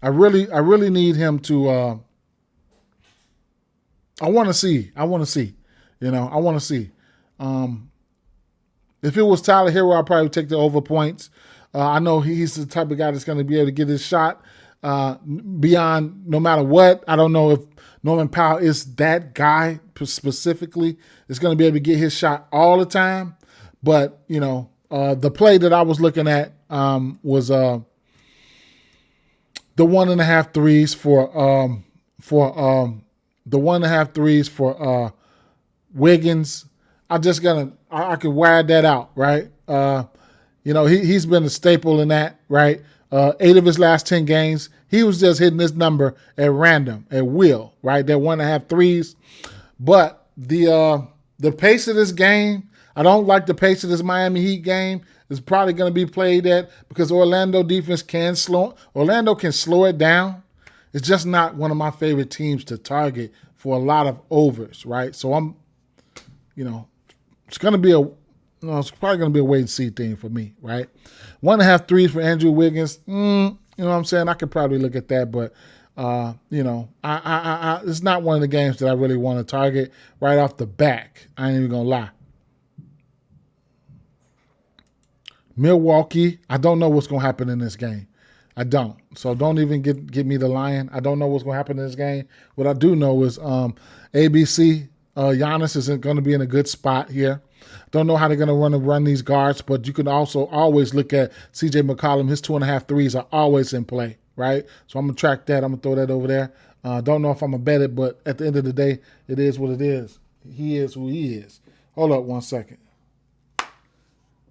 really need him to. I want to see. I want to see. If it was Tyler Hero, I'd probably take the over points. I know he's the type of guy that's going to be able to get his shot beyond no matter what. I don't know if Norman Powell is that guy specifically. Is going to be able to get his shot all the time. But, the play that I was looking at was the 1.5 threes for the 1.5 threes for Wiggins. I could wire that out, right? He's been a staple in that, right? 8 of his last 10 games, he was just hitting this number at random, at will, right? That 1.5 threes. But the pace of this game, I don't like the pace of this Miami Heat game. It's probably going to be played at because Orlando defense can slow it down. It's just not one of my favorite teams to target for a lot of overs, right? So it's going to be it's probably going to be a wait and see thing for me, right? 1.5 threes for Andrew Wiggins. You know what I'm saying? I could probably look at that, but it's not one of the games that I really want to target right off the back. I ain't even gonna lie. Milwaukee, I don't know what's gonna happen in this game. I don't. So don't even get me the Lion. I don't know what's gonna happen in this game. What I do know is ABC, Giannis isn't gonna be in a good spot here. Don't know how they're going to run these guards, but you can also always look at CJ McCollum. His 2.5 threes are always in play, right? So I'm going to track that. I'm going to throw that over there. Don't know if I'm going to bet it, but at the end of the day, it is what it is. He is who he is. Hold up 1 second.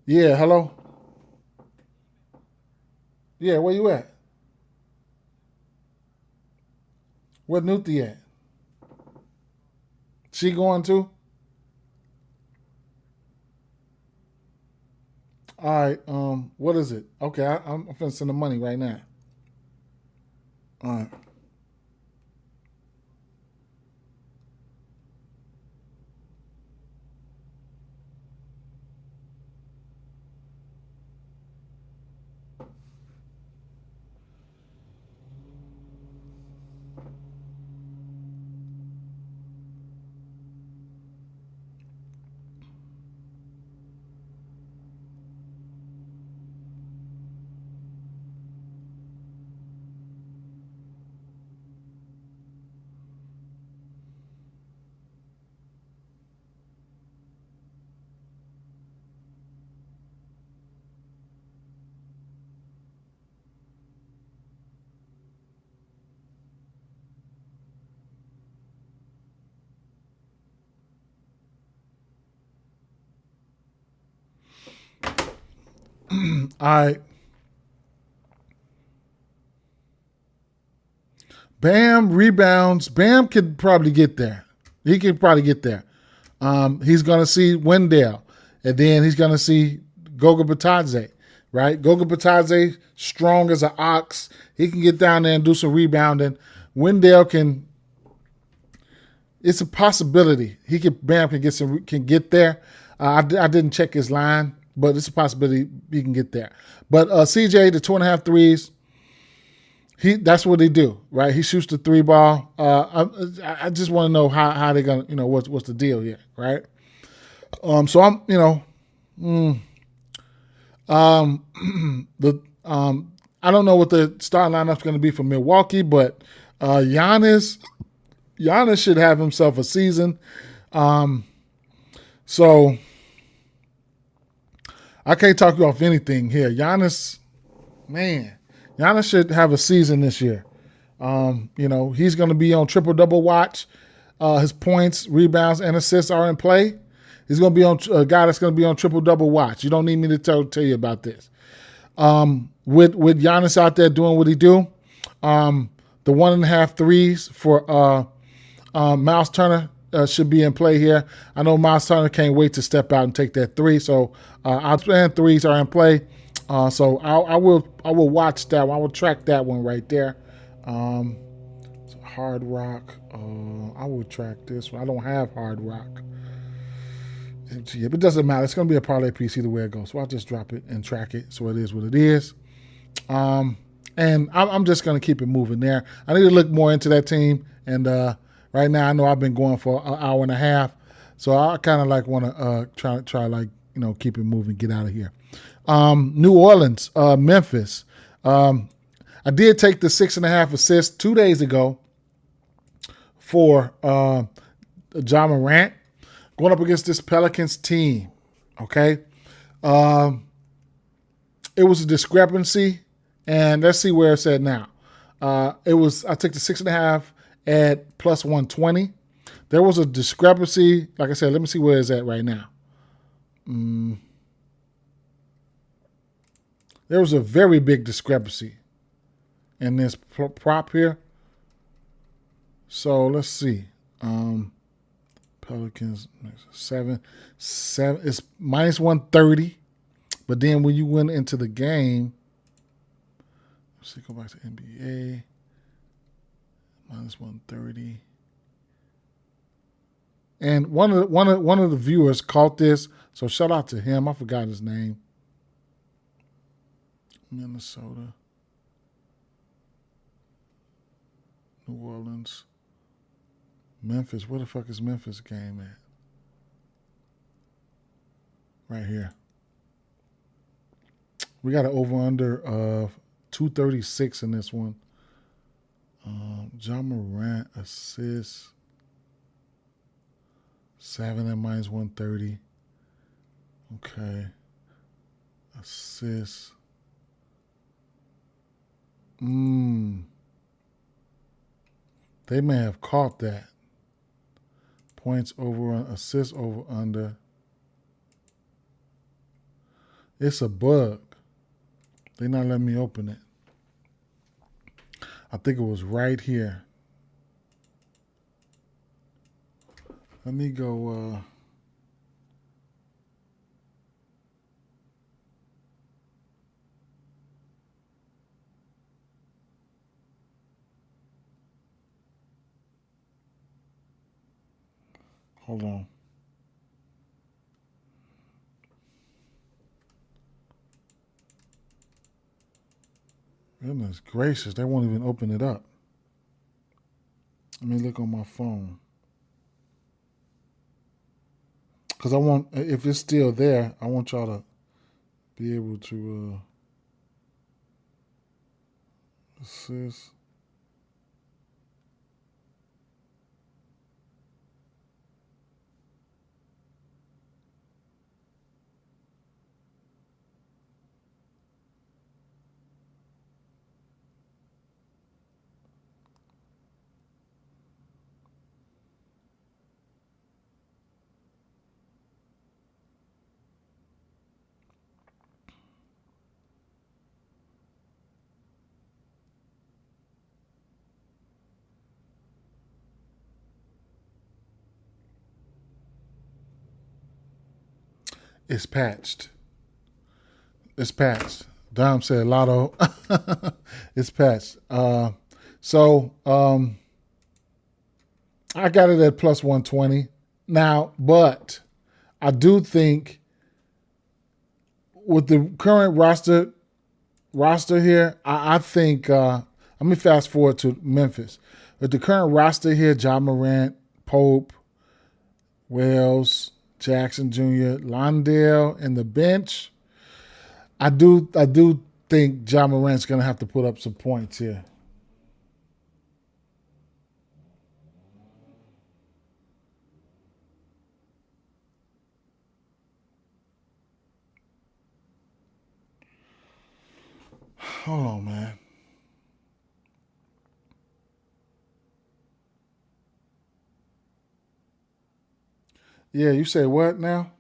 Yeah, hello? Yeah, where you at? Where Nuthi at? She going too? All right, what is it? Okay, I'm finna send the money right now. All right. All right. Bam rebounds. Bam could probably get there. He could probably get there. He's going to see Wendell, and then he's going to see Goga Batadze, right? Goga Batadze, strong as an ox. He can get down there and do some rebounding. Wendell can. It's a possibility. Bam can get there. I didn't check his line, but it's a possibility he can get there. But CJ, the 2.5 threes, that's what they do, right? He shoots the 3 ball. I just want to know how they're gonna, what's the deal here, right? So I'm, I don't know what the starting lineup's going to be for Milwaukee, but Giannis should have himself a season. So I can't talk you off anything here. Giannis should have a season this year. He's going to be on triple-double watch. His points, rebounds, and assists are in play. He's going to be on a guy that's going to be on triple-double watch. You don't need me to tell you about this. With Giannis out there doing what he do, the 1.5 threes for Miles Turner should be in play here. I know Miles Turner can't wait to step out and take that 3. So outstanding threes are in play. So I will watch that one. I will track that one right there. Hard Rock. I will track this one. I don't have Hard Rock. But it doesn't matter. It's going to be a parlay piece either way it goes. So I'll just drop it and track it. So it is what it is. And I'm just going to keep it moving there. I need to look more into that team. And right now I know I've been going for an hour and a half. So I kind of like want to try keep it moving, get out of here. New Orleans, Memphis. I did take the 6.5 assists 2 days ago for Ja Morant going up against this Pelicans team. Okay. It was a discrepancy, and let's see where it's at now. I took the 6.5 at plus 120. There was a discrepancy. Like I said, let me see where it's at right now. There was a very big discrepancy in this prop here. So let's see. Pelicans 7. It's minus 130. But then when you went into the game, let's see, go back to NBA. Minus 130. And one of the viewers caught this, so shout out to him. I forgot his name. Minnesota, New Orleans, Memphis. Where the fuck is Memphis game at? Right here. We got an over-under of 236 in this one. John Morant assists. 7 at minus 130. Okay. Assists. They may have caught that. Points over, assists over, under. It's a bug. They're not letting me open it. I think it was right here. Let me go. Hold on. Goodness gracious, they won't even open it up. Let me look on my phone. Because I want, if it's still there, I want y'all to be able to assist. It's patched. It's patched. Dom said Lotto. It's patched. So I got it at plus 120 now, but I do think with the current roster here, I think let me fast forward to Memphis. With the current roster here, John Morant, Pope, Wells, Jackson Jr., Londale, and the bench. I do think John Morant's gonna have to put up some points here. Hold on, man. Yeah, you say what now?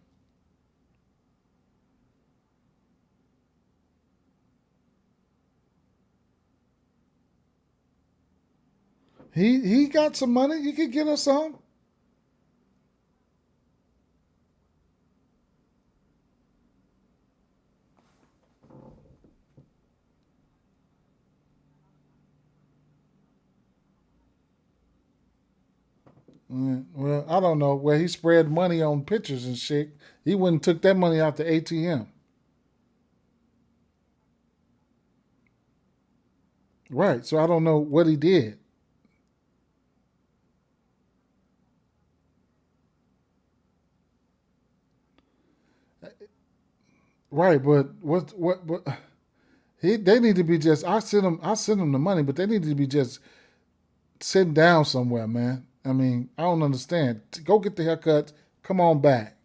He got some money. He could get us some. Well, I don't know. Where he spread money on pictures and shit, he wouldn't took that money out the ATM. Right. So I don't know what he did. Right, but what they need to be just I send them the money, but they need to be just sitting down somewhere, man. I mean, I don't understand. Go get the haircut. Come on back.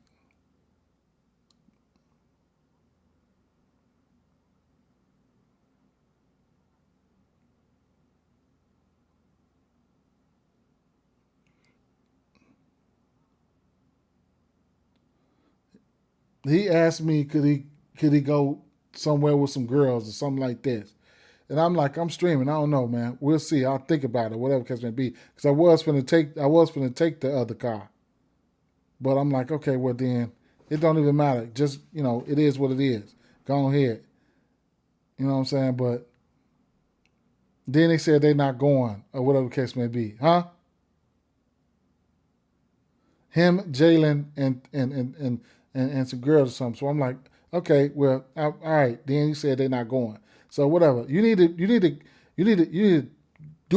he asked me could he go somewhere with some girls or something like this. And I'm like, I'm streaming. I don't know, man. We'll see. I'll think about it, whatever case may be. Because I was finna take the other car. But I'm like, okay, well then, it don't even matter. Just, it is what it is. Go ahead. You know what I'm saying? But then they said they're not going, or whatever the case may be. Huh? Him, Jalen, and some girls or something. So I'm like, okay, well, all right. Then you said they're not going. So whatever. You need to do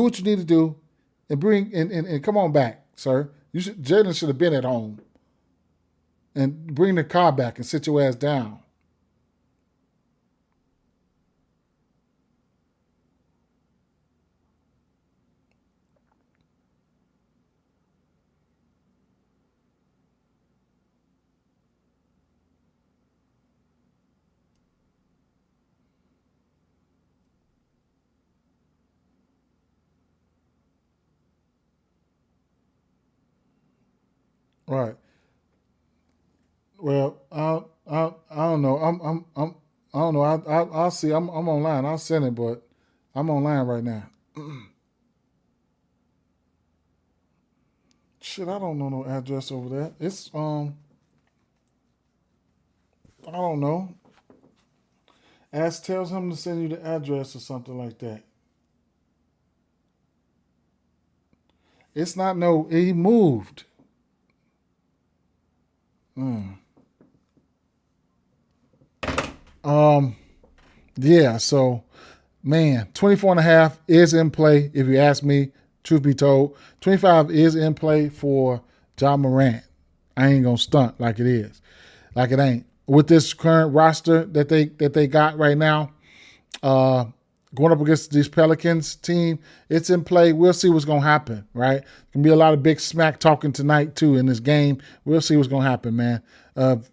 what you need to do, and bring and come on back, sir. Jalen should have been at home, and bring the car back and sit your ass down. Right. Well, I don't know. I don't know. I'll see. I'm online. I'll send it, but I'm online right now. Shit, I don't know no address over there. It's I don't know. Tells him to send you the address or something like that. It's not no. He moved. Mm. Um. Yeah. So, man, 24 and a half is in play. If you ask me, truth be told, 25 is in play for Ja Morant. I ain't gonna stunt like it is, like it ain't. With this current roster that they got right now, going up against these Pelicans team, it's in play. We'll see what's gonna happen. Right, gonna be a lot of big smack talking tonight too in this game. We'll see what's gonna happen, man.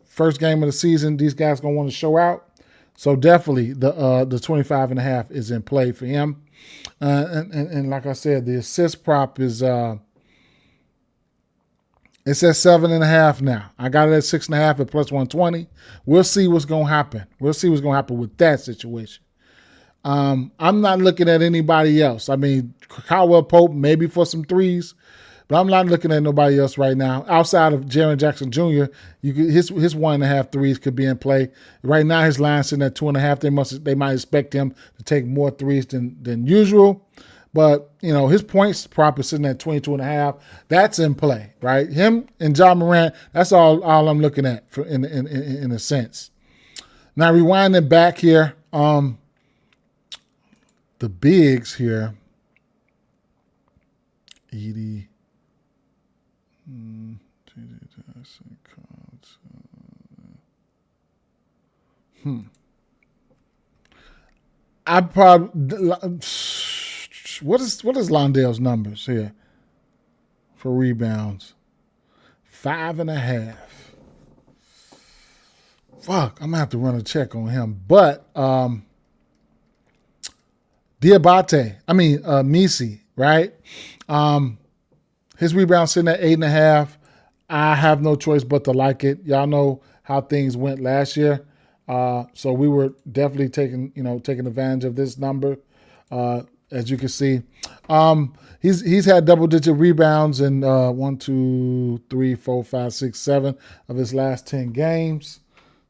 First game of the season, these guys gonna want to show out. So definitely the 25 and a half is in play for him. And like I said, the assist prop is it's at 7.5 now. I got it at 6.5 at plus 120. We'll see what's gonna happen. We'll see what's gonna happen with that situation. I'm not looking at anybody else. I mean, Caldwell Pope maybe for some threes, but I'm not looking at nobody else right now outside of Jaren Jackson Jr. His 1.5 threes could be in play right now. His line's sitting at 2.5. They might expect him to take more threes than usual, but his points prop is sitting at 22.5. That's in play, right? Him and Ja Morant. That's all I'm looking at in a sense. Now rewinding back here. The bigs here, Edie. I probably what is Londale's numbers here for rebounds? 5.5. Fuck, I'm gonna have to run a check on him, but Misi, right? His rebound sitting at 8.5. I have no choice but to like it. Y'all know how things went last year. So we were definitely taking advantage of this number. As you can see, he's had double-digit rebounds in 1, 2, 3, 4, 5, 6, 7 of his last 10 games.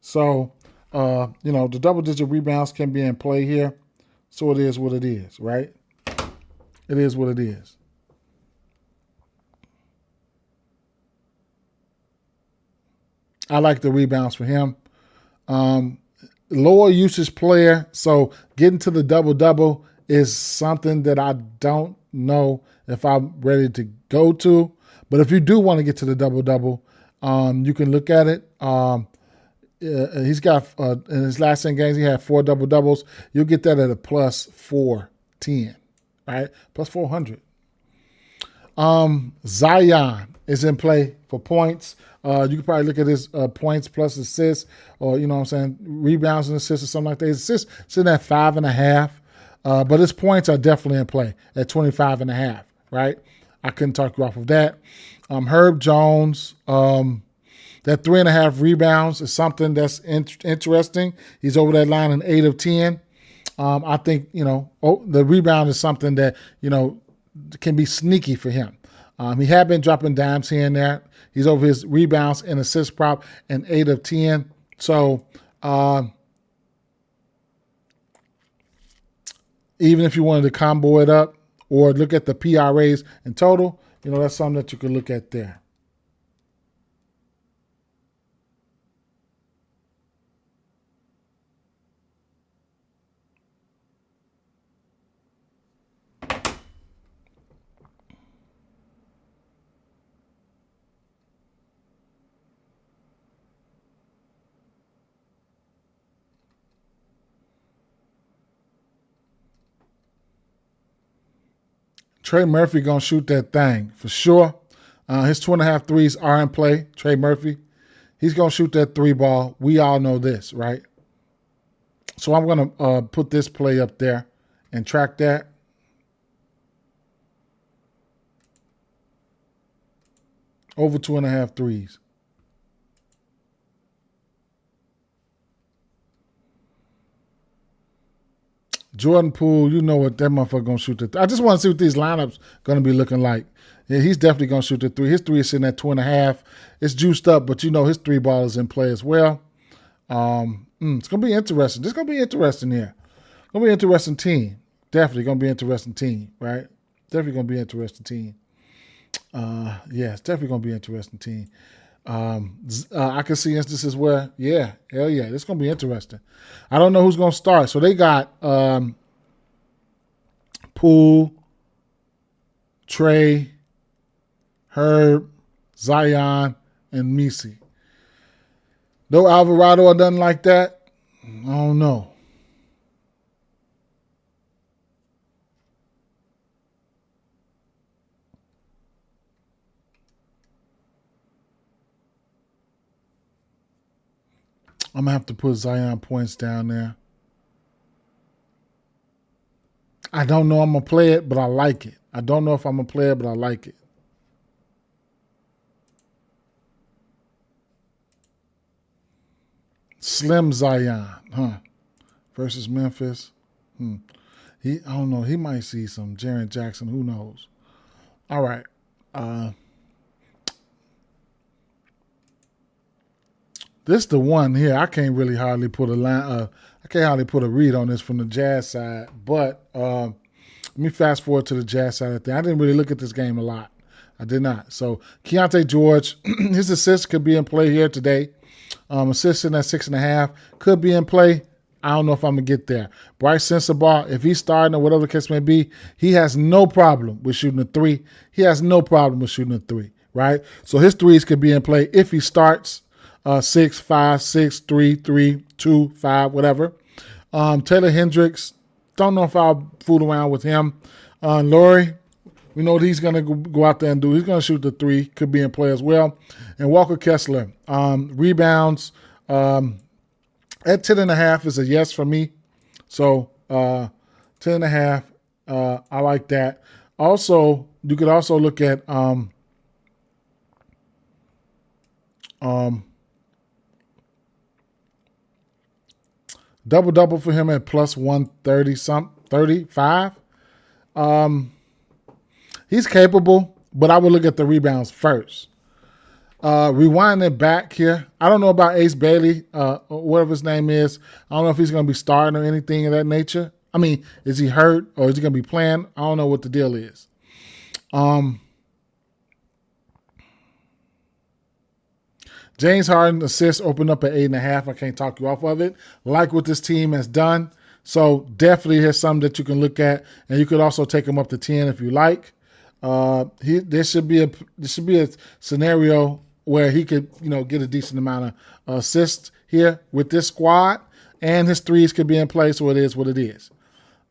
So the double-digit rebounds can be in play here. So it is what it is, right? It is what it is. I like the rebounds for him. Lower usage player, so getting to the double-double is something that I don't know if I'm ready to go to. But if you do want to get to the double-double, you can look at it. He's got in his last 10 games, he had 4 double-doubles. You'll get that at a plus 410, right? Plus 400. Zion is in play for points. You can probably look at his points plus assists, or rebounds and assists or something like that. His assists sitting at 5.5, but his points are definitely in play at 25.5. Right? I couldn't talk you off of that. Herb Jones. That 3.5 rebounds is something that's interesting. He's over that line in 8 of 10. I think, the rebound is something that, can be sneaky for him. He had been dropping dimes here and there. He's over his rebounds and assist prop in 8 of 10. So even if you wanted to combo it up or look at the PRAs in total, that's something that you could look at there. Trey Murphy going to shoot that thing for sure. His 2.5 threes are in play. Trey Murphy, he's going to shoot that 3 ball. We all know this, right? So I'm going to put this play up there and track that. Over 2.5 threes. Jordan Poole, you know what that motherfucker gonna shoot the 3. I just want to see what these lineups gonna be looking like. Yeah, he's definitely gonna shoot the 3. His 3 is sitting at 2.5. It's juiced up, but his 3 ball is in play as well. It's gonna be interesting. This is gonna be interesting here. Gonna be an interesting team. Definitely gonna be an interesting team, right? Definitely gonna be an interesting team. It's definitely gonna be an interesting team. I can see instances where, hell yeah, this is going to be interesting. I don't know who's going to start. So they got Poole, Trey, Herb, Zion, and Misi. No Alvarado or nothing like that? I don't know. I'm going to have to put Zion points down there. I don't know I'm going to play it, but I like it. I don't know if I'm going to play it, but I like it. Slim Zion, versus Memphis. I don't know. He might see some Jaren Jackson. Who knows? All right. This the one here. I can't really hardly put a line. I can't hardly put a read on this from the Jazz side. But let me fast forward to the Jazz side of things. I didn't really look at this game a lot. I did not. So Keontae George, his assist could be in play here today. Assisting at 6.5 could be in play. I don't know if I'm gonna get there. Bryce Sensabaugh, if he's starting or whatever the case may be, he has no problem with shooting a 3. He has no problem with shooting a 3. Right. So his 3s could be in play if he starts. 6, 5, 6, 3, 3, 2, 5, whatever. Taylor Hendricks, don't know if I'll fool around with him. Laurie, we know what he's going to go out there and do. He's going to shoot the 3, could be in play as well. And Walker Kessler, rebounds at 10.5 is a yes for me. So 10.5, I like that. Also, you could also look at double for him at plus 130 35. He's capable, but I would look at the rebounds first. Rewind it back here. I don't know about Ace Bailey, whatever his name is. I don't know if he's going to be starting or anything of that nature. I mean, is he hurt or is he going to be playing? I don't know what the deal is. James Harden assists opened up at 8.5. I can't talk you off of it. Like what this team has done. So definitely here's something that you can look at. And you could also take him up to 10 if you like. There should be a scenario where he could, get a decent amount of assists here with this squad. And his 3s could be in place, so it is what it is.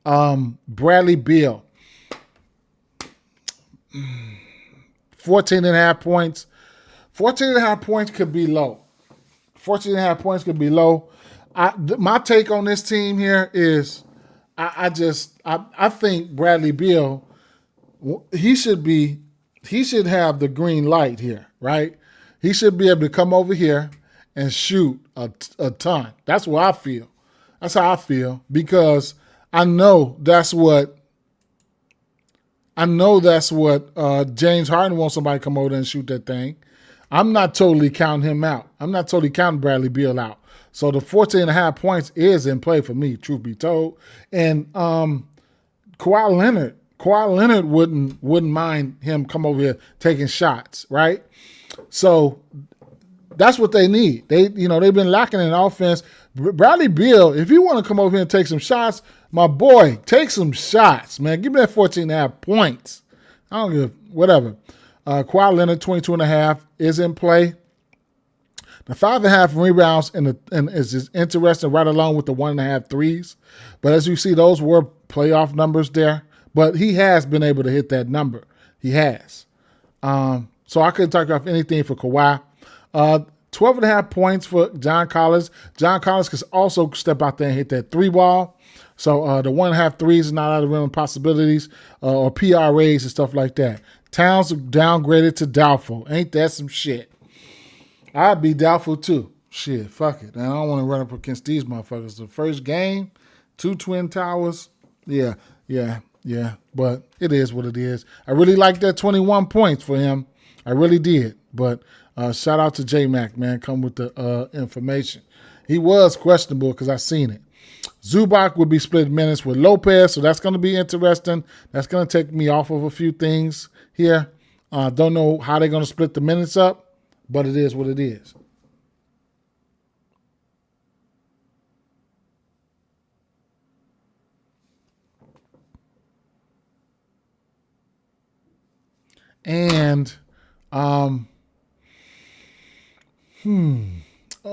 Bradley Beal. 14.5 points. 14.5 points could be low. 14.5 points could be low. My take on this team here is I think Bradley Beal, he should have the green light here, right? He should be able to come over here and shoot a ton. That's what I feel. That's how I feel, because I know that's what James Harden wants somebody to come over there and shoot that thing. I'm not totally counting him out. I'm not totally counting Bradley Beal out. So the 14.5 points is in play for me, truth be told. And Kawhi Leonard wouldn't mind him come over here taking shots, right? So that's what they need. They've been lacking in offense. Bradley Beal, if you want to come over here and take some shots, my boy, take some shots, man. Give me that 14.5 points. I don't give whatever. Kawhi Leonard, 22.5 is in play. The 5.5 rebounds and is interesting right along with the 1.5 threes. But as you see, those were playoff numbers there. But he has been able to hit that number. He has. So I couldn't talk off anything for Kawhi. 12.5 points for John Collins. John Collins can also step out there and hit that 3-ball. So the 1.5 threes is not out of the realm of possibilities, or PRAs and stuff like that. Towns downgraded to doubtful. Ain't that some shit? I'd be doubtful too. Shit, fuck it. I don't want to run up against these motherfuckers. The first game, 2 Twin Towers. Yeah. But it is what it is. I really like that 21 points for him. I really did. But shout out to J-Mac, man. Come with the information. He was questionable because I seen it. Zubac would be split minutes with Lopez, so that's going to be interesting. That's going to take me off of a few things here. Don't know how they're going to split the minutes up, but it is what it is. And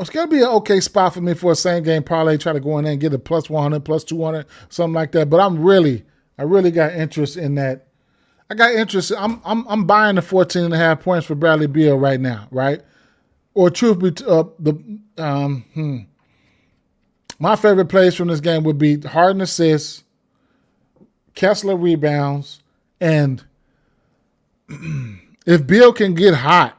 it's going to be an okay spot for me for a same game parlay. Try to go in there and get a plus 100, plus 200, something like that. But I really got interest in that. I got interest. I'm buying the 14.5 points for Bradley Beal right now, right? Or truth be my favorite plays from this game would be Harden assists, Kessler rebounds, and if Beal can get hot,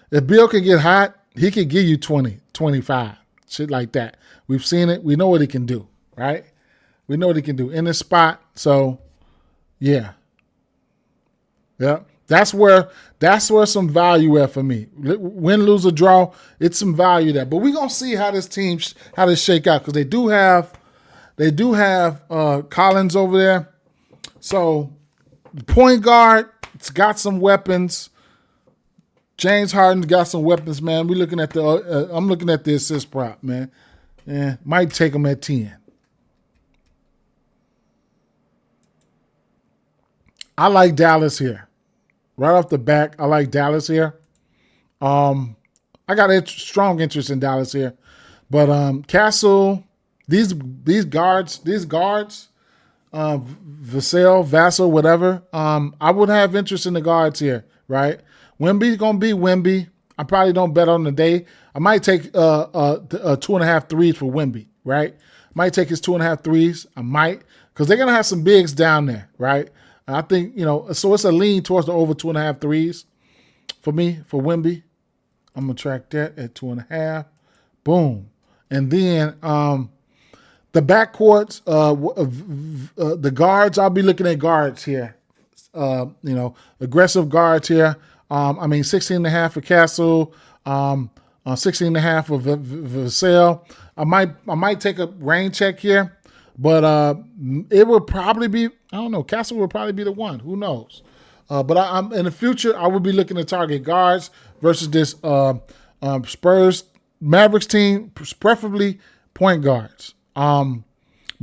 he can give you 20, 25, shit like that. We've seen it. We know what he can do, right? We know what he can do in this spot. So, yeah. That's where some value at for me. Win, lose, or draw, it's some value there. But we're gonna see how this shake out, because they do have Collins over there. So the point guard, it's got some weapons. James Harden's got some weapons, man. I'm looking at the assist prop, man. Yeah, might take him at 10. I like Dallas here. Right off the back, I like Dallas here. I got strong interest in Dallas here. But Castle, these guards, Vassell, whatever, I would have interest in the guards here, right? Wemby's going to be Wemby. I probably don't bet on the day. I might take 2.5 threes for Wemby, right? Might take his 2.5 threes. I might, because they're going to have some bigs down there, right? I think, so it's a lean towards the over 2.5 threes for me, for Wemby. I'm going to track that at 2.5. Boom. And then the backcourts, the guards, I'll be looking at guards here. Aggressive guards here. 16.5 for Castle, 16.5 for Vassell. I might take a rain check here, but it would probably be, I don't know, Castle would probably be the one. Who knows? But I'm in the future, I would be looking to target guards versus this Spurs Mavericks team, preferably point guards. But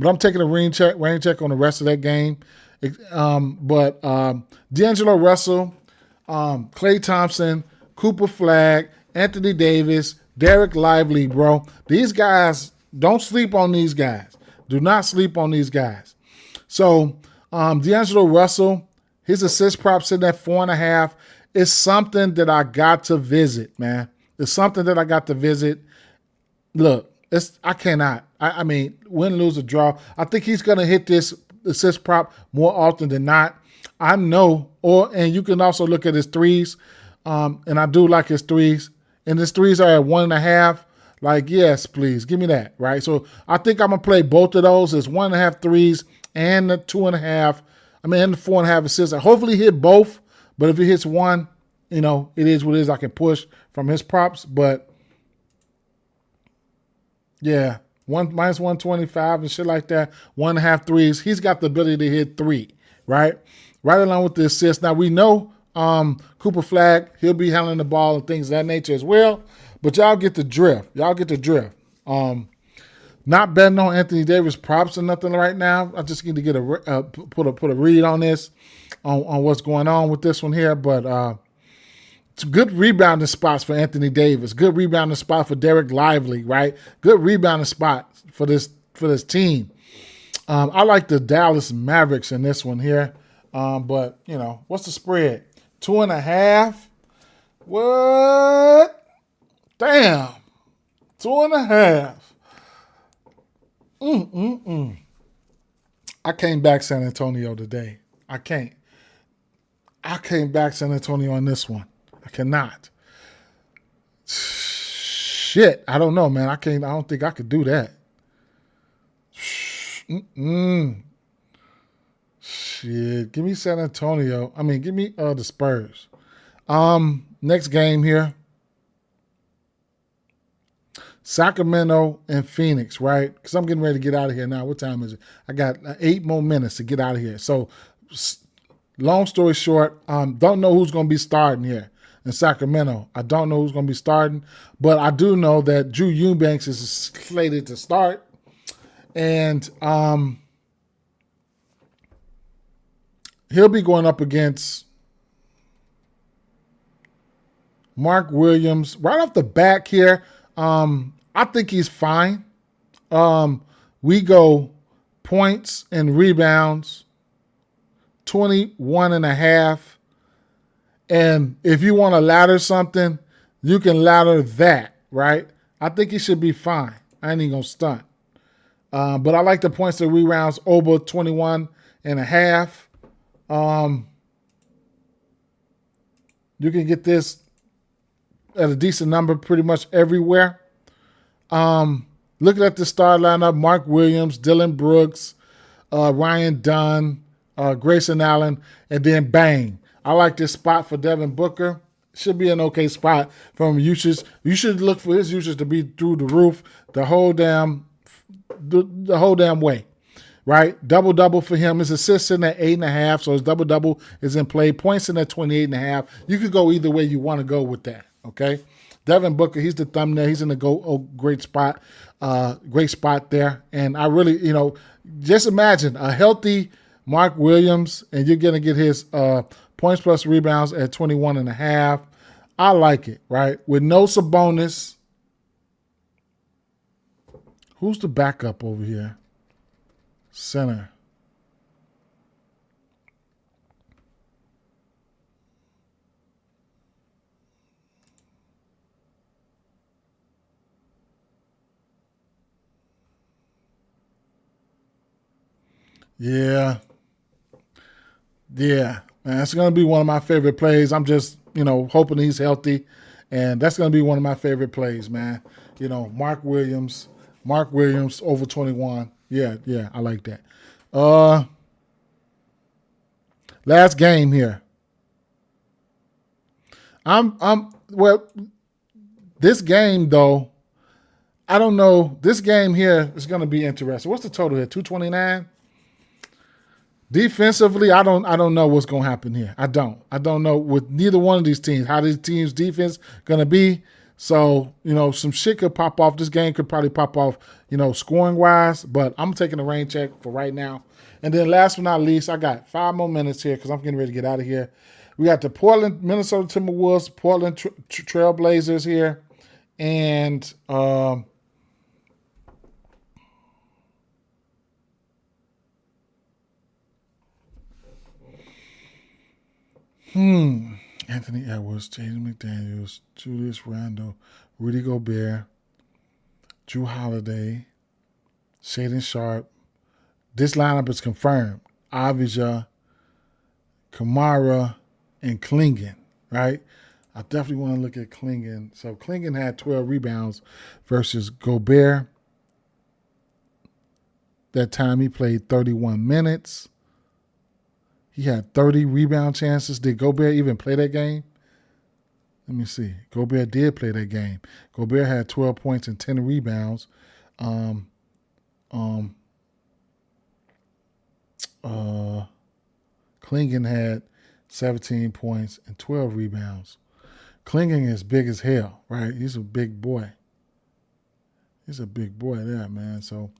I'm taking a rain check on the rest of that game. But D'Angelo Russell, Klay Thompson, Cooper Flagg, Anthony Davis, Derek Lively, bro. These guys, don't sleep on these guys. Do not sleep on these guys. So D'Angelo Russell, his assist prop sitting at 4.5 is something that I got to visit, man. It's something that I got to visit. Look, I cannot. I mean, win, lose, or draw. I think he's going to hit this assist prop more often than not. I know, and you can also look at his threes, and I do like his threes, and his threes are at 1.5. Like, yes, please give me that, right? So I think I'm gonna play both of those as 1.5 threes and the 2.5. I mean, and the 4.5 assists. I hopefully hit both, but if it hits one, it is what it is. I can push from his props, but yeah, minus 125 and shit like that. 1.5 threes. He's got the ability to hit three, right? Right along with the assist. Now we know Cooper Flag, he'll be handling the ball and things of that nature as well. But y'all get the drift. Not betting on Anthony Davis props or nothing right now. I just need to get put a read on this, on what's going on with this one here. But it's good rebounding spots for Anthony Davis. Good rebounding spot for Derek Lively, right? Good rebounding spot for this team. I like the Dallas Mavericks in this one here. But, what's the spread? 2.5? What? Damn. 2.5. I came back San Antonio today. I can't. I came back San Antonio on this one. I cannot. Shit. I don't know, man. I don't think I could do that. Shit. Give me San Antonio. Give me the Spurs. Next game here. Sacramento and Phoenix, right? Because I'm getting ready to get out of here now. What time is it? I got 8 more minutes to get out of here. So, long story short, don't know who's going to be starting here in Sacramento. I don't know who's going to be starting, but I do know that Drew Eubanks is slated to start. And he'll be going up against Mark Williams. Right off the back here, I think he's fine. We go points and rebounds, 21.5. And if you want to ladder something, you can ladder that, right? I think he should be fine. I ain't even going to stunt. But I like the points and rebounds over 21.5. You can get this at a decent number pretty much everywhere. Looking at the star lineup, Mark Williams, Dylan Brooks, Ryan Dunn, Grayson Allen, and then bang. I like this spot for Devin Booker. Should be an okay spot from usage. You should look for his usage to be through the roof the whole damn way, right? Double for him. His assists in at 8.5, so his double is in play. Points in at 28.5. You could go either way you want to go with that. Okay, Devin Booker, he's the thumbnail. He's in the great spot there. And I really, just imagine a healthy Mark Williams, and you're gonna get his points plus rebounds at 21.5. I like it, right? With no Sabonis. Who's the backup over here? Center. Yeah. Man, that's going to be one of my favorite plays. I'm just, hoping he's healthy. And that's going to be one of my favorite plays, man. Mark Williams over 21. Yeah, I like that. Last game here. Well, this game though, I don't know. This game here is going to be interesting. What's the total here? 229? Defensively, I don't know what's going to happen here. I don't know with neither one of these teams how these teams' defense going to be. So, some shit could pop off. This game could probably pop off, scoring wise, but I'm taking a rain check for right now. And then last but not least, I got 5 more minutes here because I'm getting ready to get out of here. We got the Minnesota Timberwolves, Portland Trailblazers here. And Anthony Edwards, Jaden McDaniels, Julius Randle, Rudy Gobert, Drew Holiday, Shaedon Sharp. This lineup is confirmed. Avija, Kamara, and Klingon, right? I definitely want to look at Klingon. So Klingon had 12 rebounds versus Gobert. That time he played 31 minutes. He had 30 rebound chances. Did Gobert even play that game? Let me see. Gobert did play that game. Gobert had 12 points and 10 rebounds. Klingon had 17 points and 12 rebounds. Klingon is big as hell, right? He's a big boy. He's a big boy there, man. So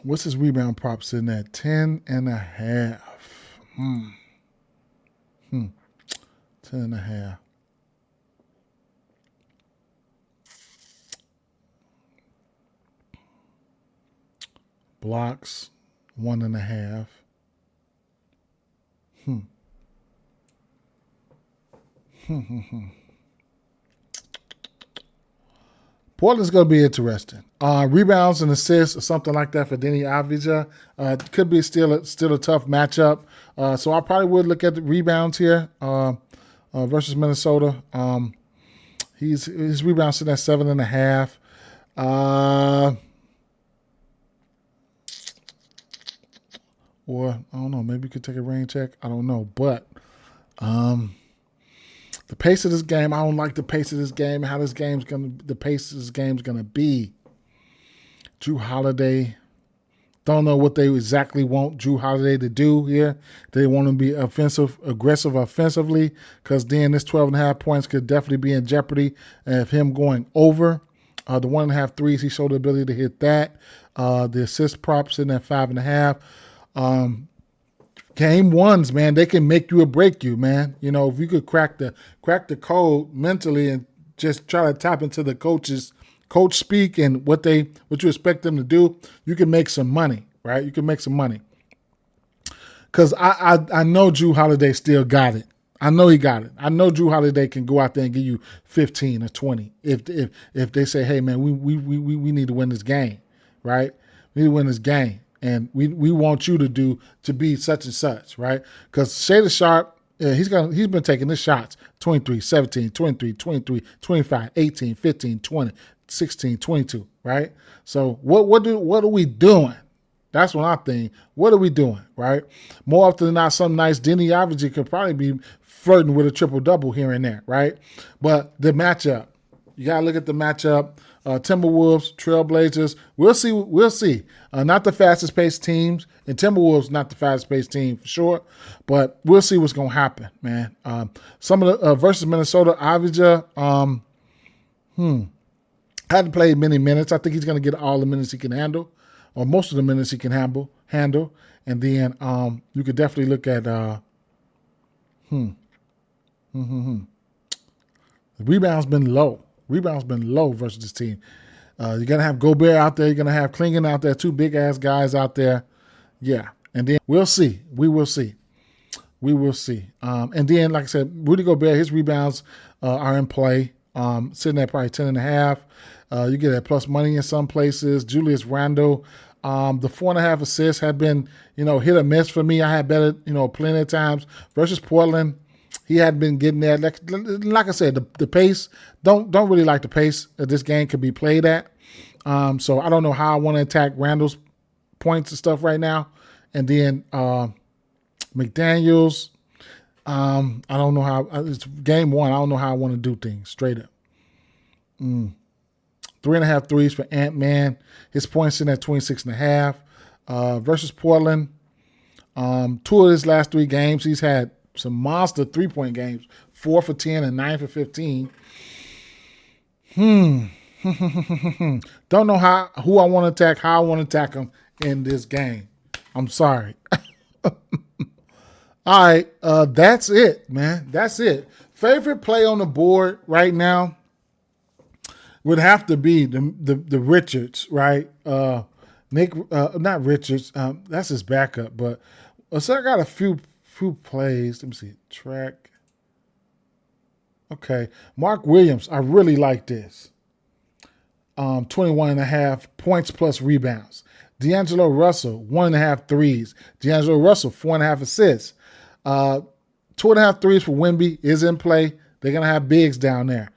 what's his rebound prop sitting at? 10.5. 10.5. Blocks, 1.5. Portland's going to be interesting. Rebounds and assists or something like that for Deni Avdija. Could be still a tough matchup. So I probably would look at the rebounds here versus Minnesota. His rebounds sitting at 7.5. Or I don't know, maybe you could take a rain check. I don't know, but the pace of this game, I don't like the pace of this game. The pace of this game's gonna be. Drew Holiday, don't know what they exactly want Drew Holiday to do here. They want him to be aggressive offensively, because then this 12.5 points could definitely be in jeopardy of him going over. The 1.5 threes, he showed the ability to hit that. The assist props in at 5.5. Game ones, man, they can make you or break you, man. You know, if you could crack the code mentally and just try to tap into the coach speak and what you expect them to do, you can make some money, right? You can make some money. Because I know Drew Holiday still got it. I know he got it. I know Drew Holiday can go out there and give you 15 or 20 if they say, hey man, we need to win this game, right? We need to win this game. And we want you to be such and such, right? Because Shader Sharp, he's been taking his shots 23, 17, 23, 23, 25, 18, 15, 20, 16, 22, right? So what are we doing? That's what I think. What are we doing, right? More often than not, some nights Deni Avdija could probably be flirting with a triple-double here and there, right? But the matchup, you got to look at the matchup. Timberwolves, Trailblazers, we'll see. Not the fastest paced teams, and Timberwolves not the fastest paced team for sure, but we'll see what's going to happen, man. Some of the versus Minnesota, Avdija, hadn't played many minutes. I think he's going to get all the minutes he can handle, or most of the minutes he can handle. And then you could definitely look at the rebound's been low. Rebound's been low versus this team. You're going to have Gobert out there. You're going to have Klingon out there, two big-ass guys out there. Yeah. And then we'll see. We will see. And then, like I said, Rudy Gobert, his rebounds are in play, sitting at probably 10.5. You get that plus money in some places. Julius Randle, the 4.5 assists have been, hit or miss for me. I had better, plenty of times. Versus Portland, he hadn't been getting there. Like I said, the pace, don't really like the pace that this game could be played at. So I don't know how I want to attack Randall's points and stuff right now. And then McDaniels, I don't know how, it's game one. I don't know how I want to do things straight up. 3.5 threes for Ant-Man. His points in at 26.5. Versus Portland, 2 of his last 3 games, he's had some monster 3-point games, 4 for 10 and 9 for 15. Don't know who I want to attack, how I want to attack him in this game. I'm sorry. All right, that's it, man. That's it. Favorite play on the board right now would have to be the Richards, right? Nick, not Richards. That's his backup, but so I got a few plays. Let me see. Track. Okay. Mark Williams. I really like this. 21.5 points plus rebounds. D'Angelo Russell, 1.5 threes. D'Angelo Russell, 4.5 assists. 2.5 threes for Wemby is in play. They're going to have bigs down there.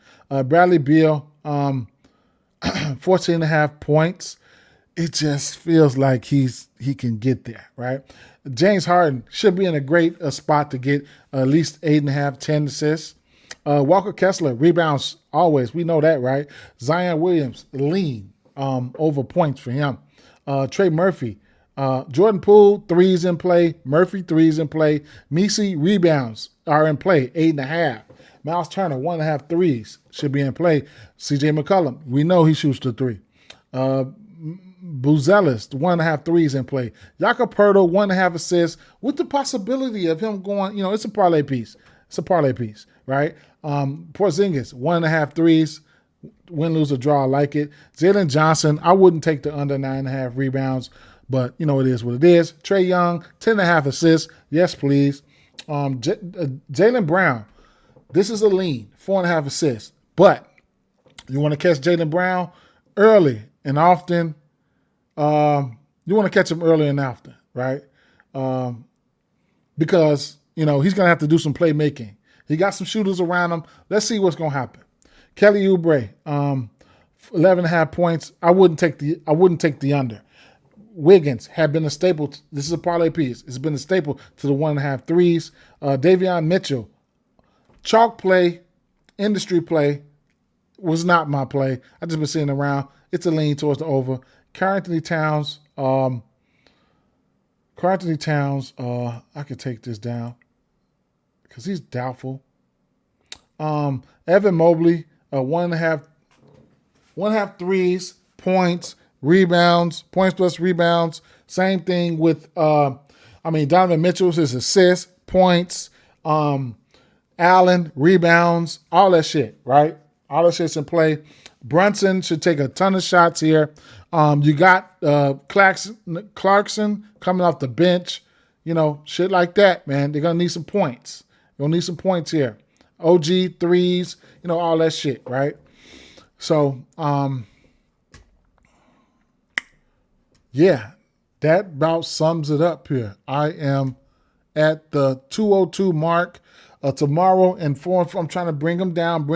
Bradley Beal, 14.5 points. It just feels like he can get there, right? James Harden should be in a great spot to get at least 8.5, 10 assists. Walker Kessler rebounds always. We know that, right? Zion Williams, lean over points for him. Trey Murphy, Jordan Poole, threes in play. Murphy, threes in play. Messi, rebounds are in play, 8.5. Miles Turner, 1.5 threes should be in play. CJ McCollum, we know he shoots the three. Buzelis, 1.5 threes in play. Jakob Poeltl, 1.5 assists, with the possibility of him going, it's a parlay piece. It's a parlay piece, right? Porzingis, 1.5 threes. Win, lose, or draw, I like it. Jalen Johnson, I wouldn't take the under 9.5 rebounds, but it is what it is. Trae Young, 10.5 assists. Yes, please. Jaylen Brown, this is a lean, 4.5 assists. But you want to catch Jaylen Brown early and often. You want to catch him early and often, right? Because, he's going to have to do some playmaking. He got some shooters around him. Let's see what's going to happen. Kelly Oubre, 11.5 points. I wouldn't take the under. Wiggins had been a staple. This is a parlay piece. It's been a staple to the 1.5 threes. Davion Mitchell, chalk play, industry play, was not my play. I just been sitting around. It's a lean towards the over. Karl-Anthony Towns, I could take this down because he's doubtful. Evan Mobley, 1.5 threes, points, rebounds, points plus rebounds. Same thing with, Donovan Mitchell's his assists, points, Allen, rebounds, all that shit, right? All that shit's in play. Brunson should take a ton of shots here. You got Clarkson coming off the bench, shit like that, man. They're going to need some points. You're going to need some points here. OG, threes, all that shit, right? So, yeah, that about sums it up here. I am at the 202 mark. Tomorrow and I'm trying to bring them down.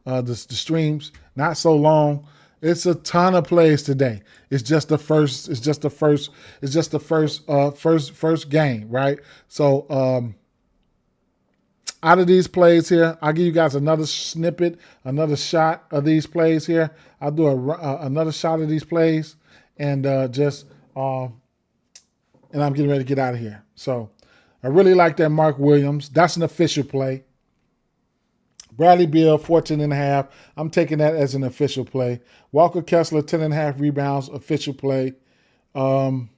The streams, not so long. It's a ton of plays today. It's just the first game, right? So out of these plays here, I'll give you guys another snippet, another shot of these plays here. I'll do another shot of these plays and and I'm getting ready to get out of here. So I really like that Mark Williams. That's an official play. Bradley Beal, 14.5. I'm taking that as an official play. Walker Kessler, 10.5 rebounds, official play. Messi,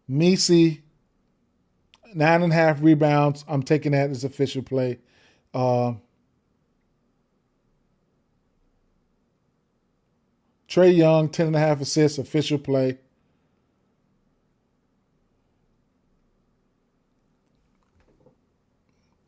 9.5 rebounds. I'm taking that as official play. Trae Young, 10.5 assists, official play.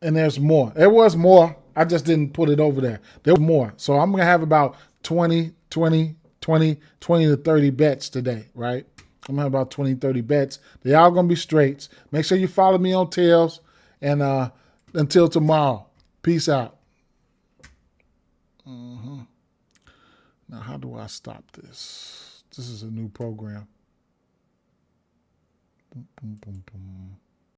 And there's more. There was more. I just didn't put it over there. There was more. So I'm going to have about 20 to 30 bets today, right? I'm going to have about 20, 30 bets. They're all going to be straights. Make sure you follow me on Tails. And until tomorrow, peace out. Now, how do I stop this? This is a new program. Boom, boom, boom, boom.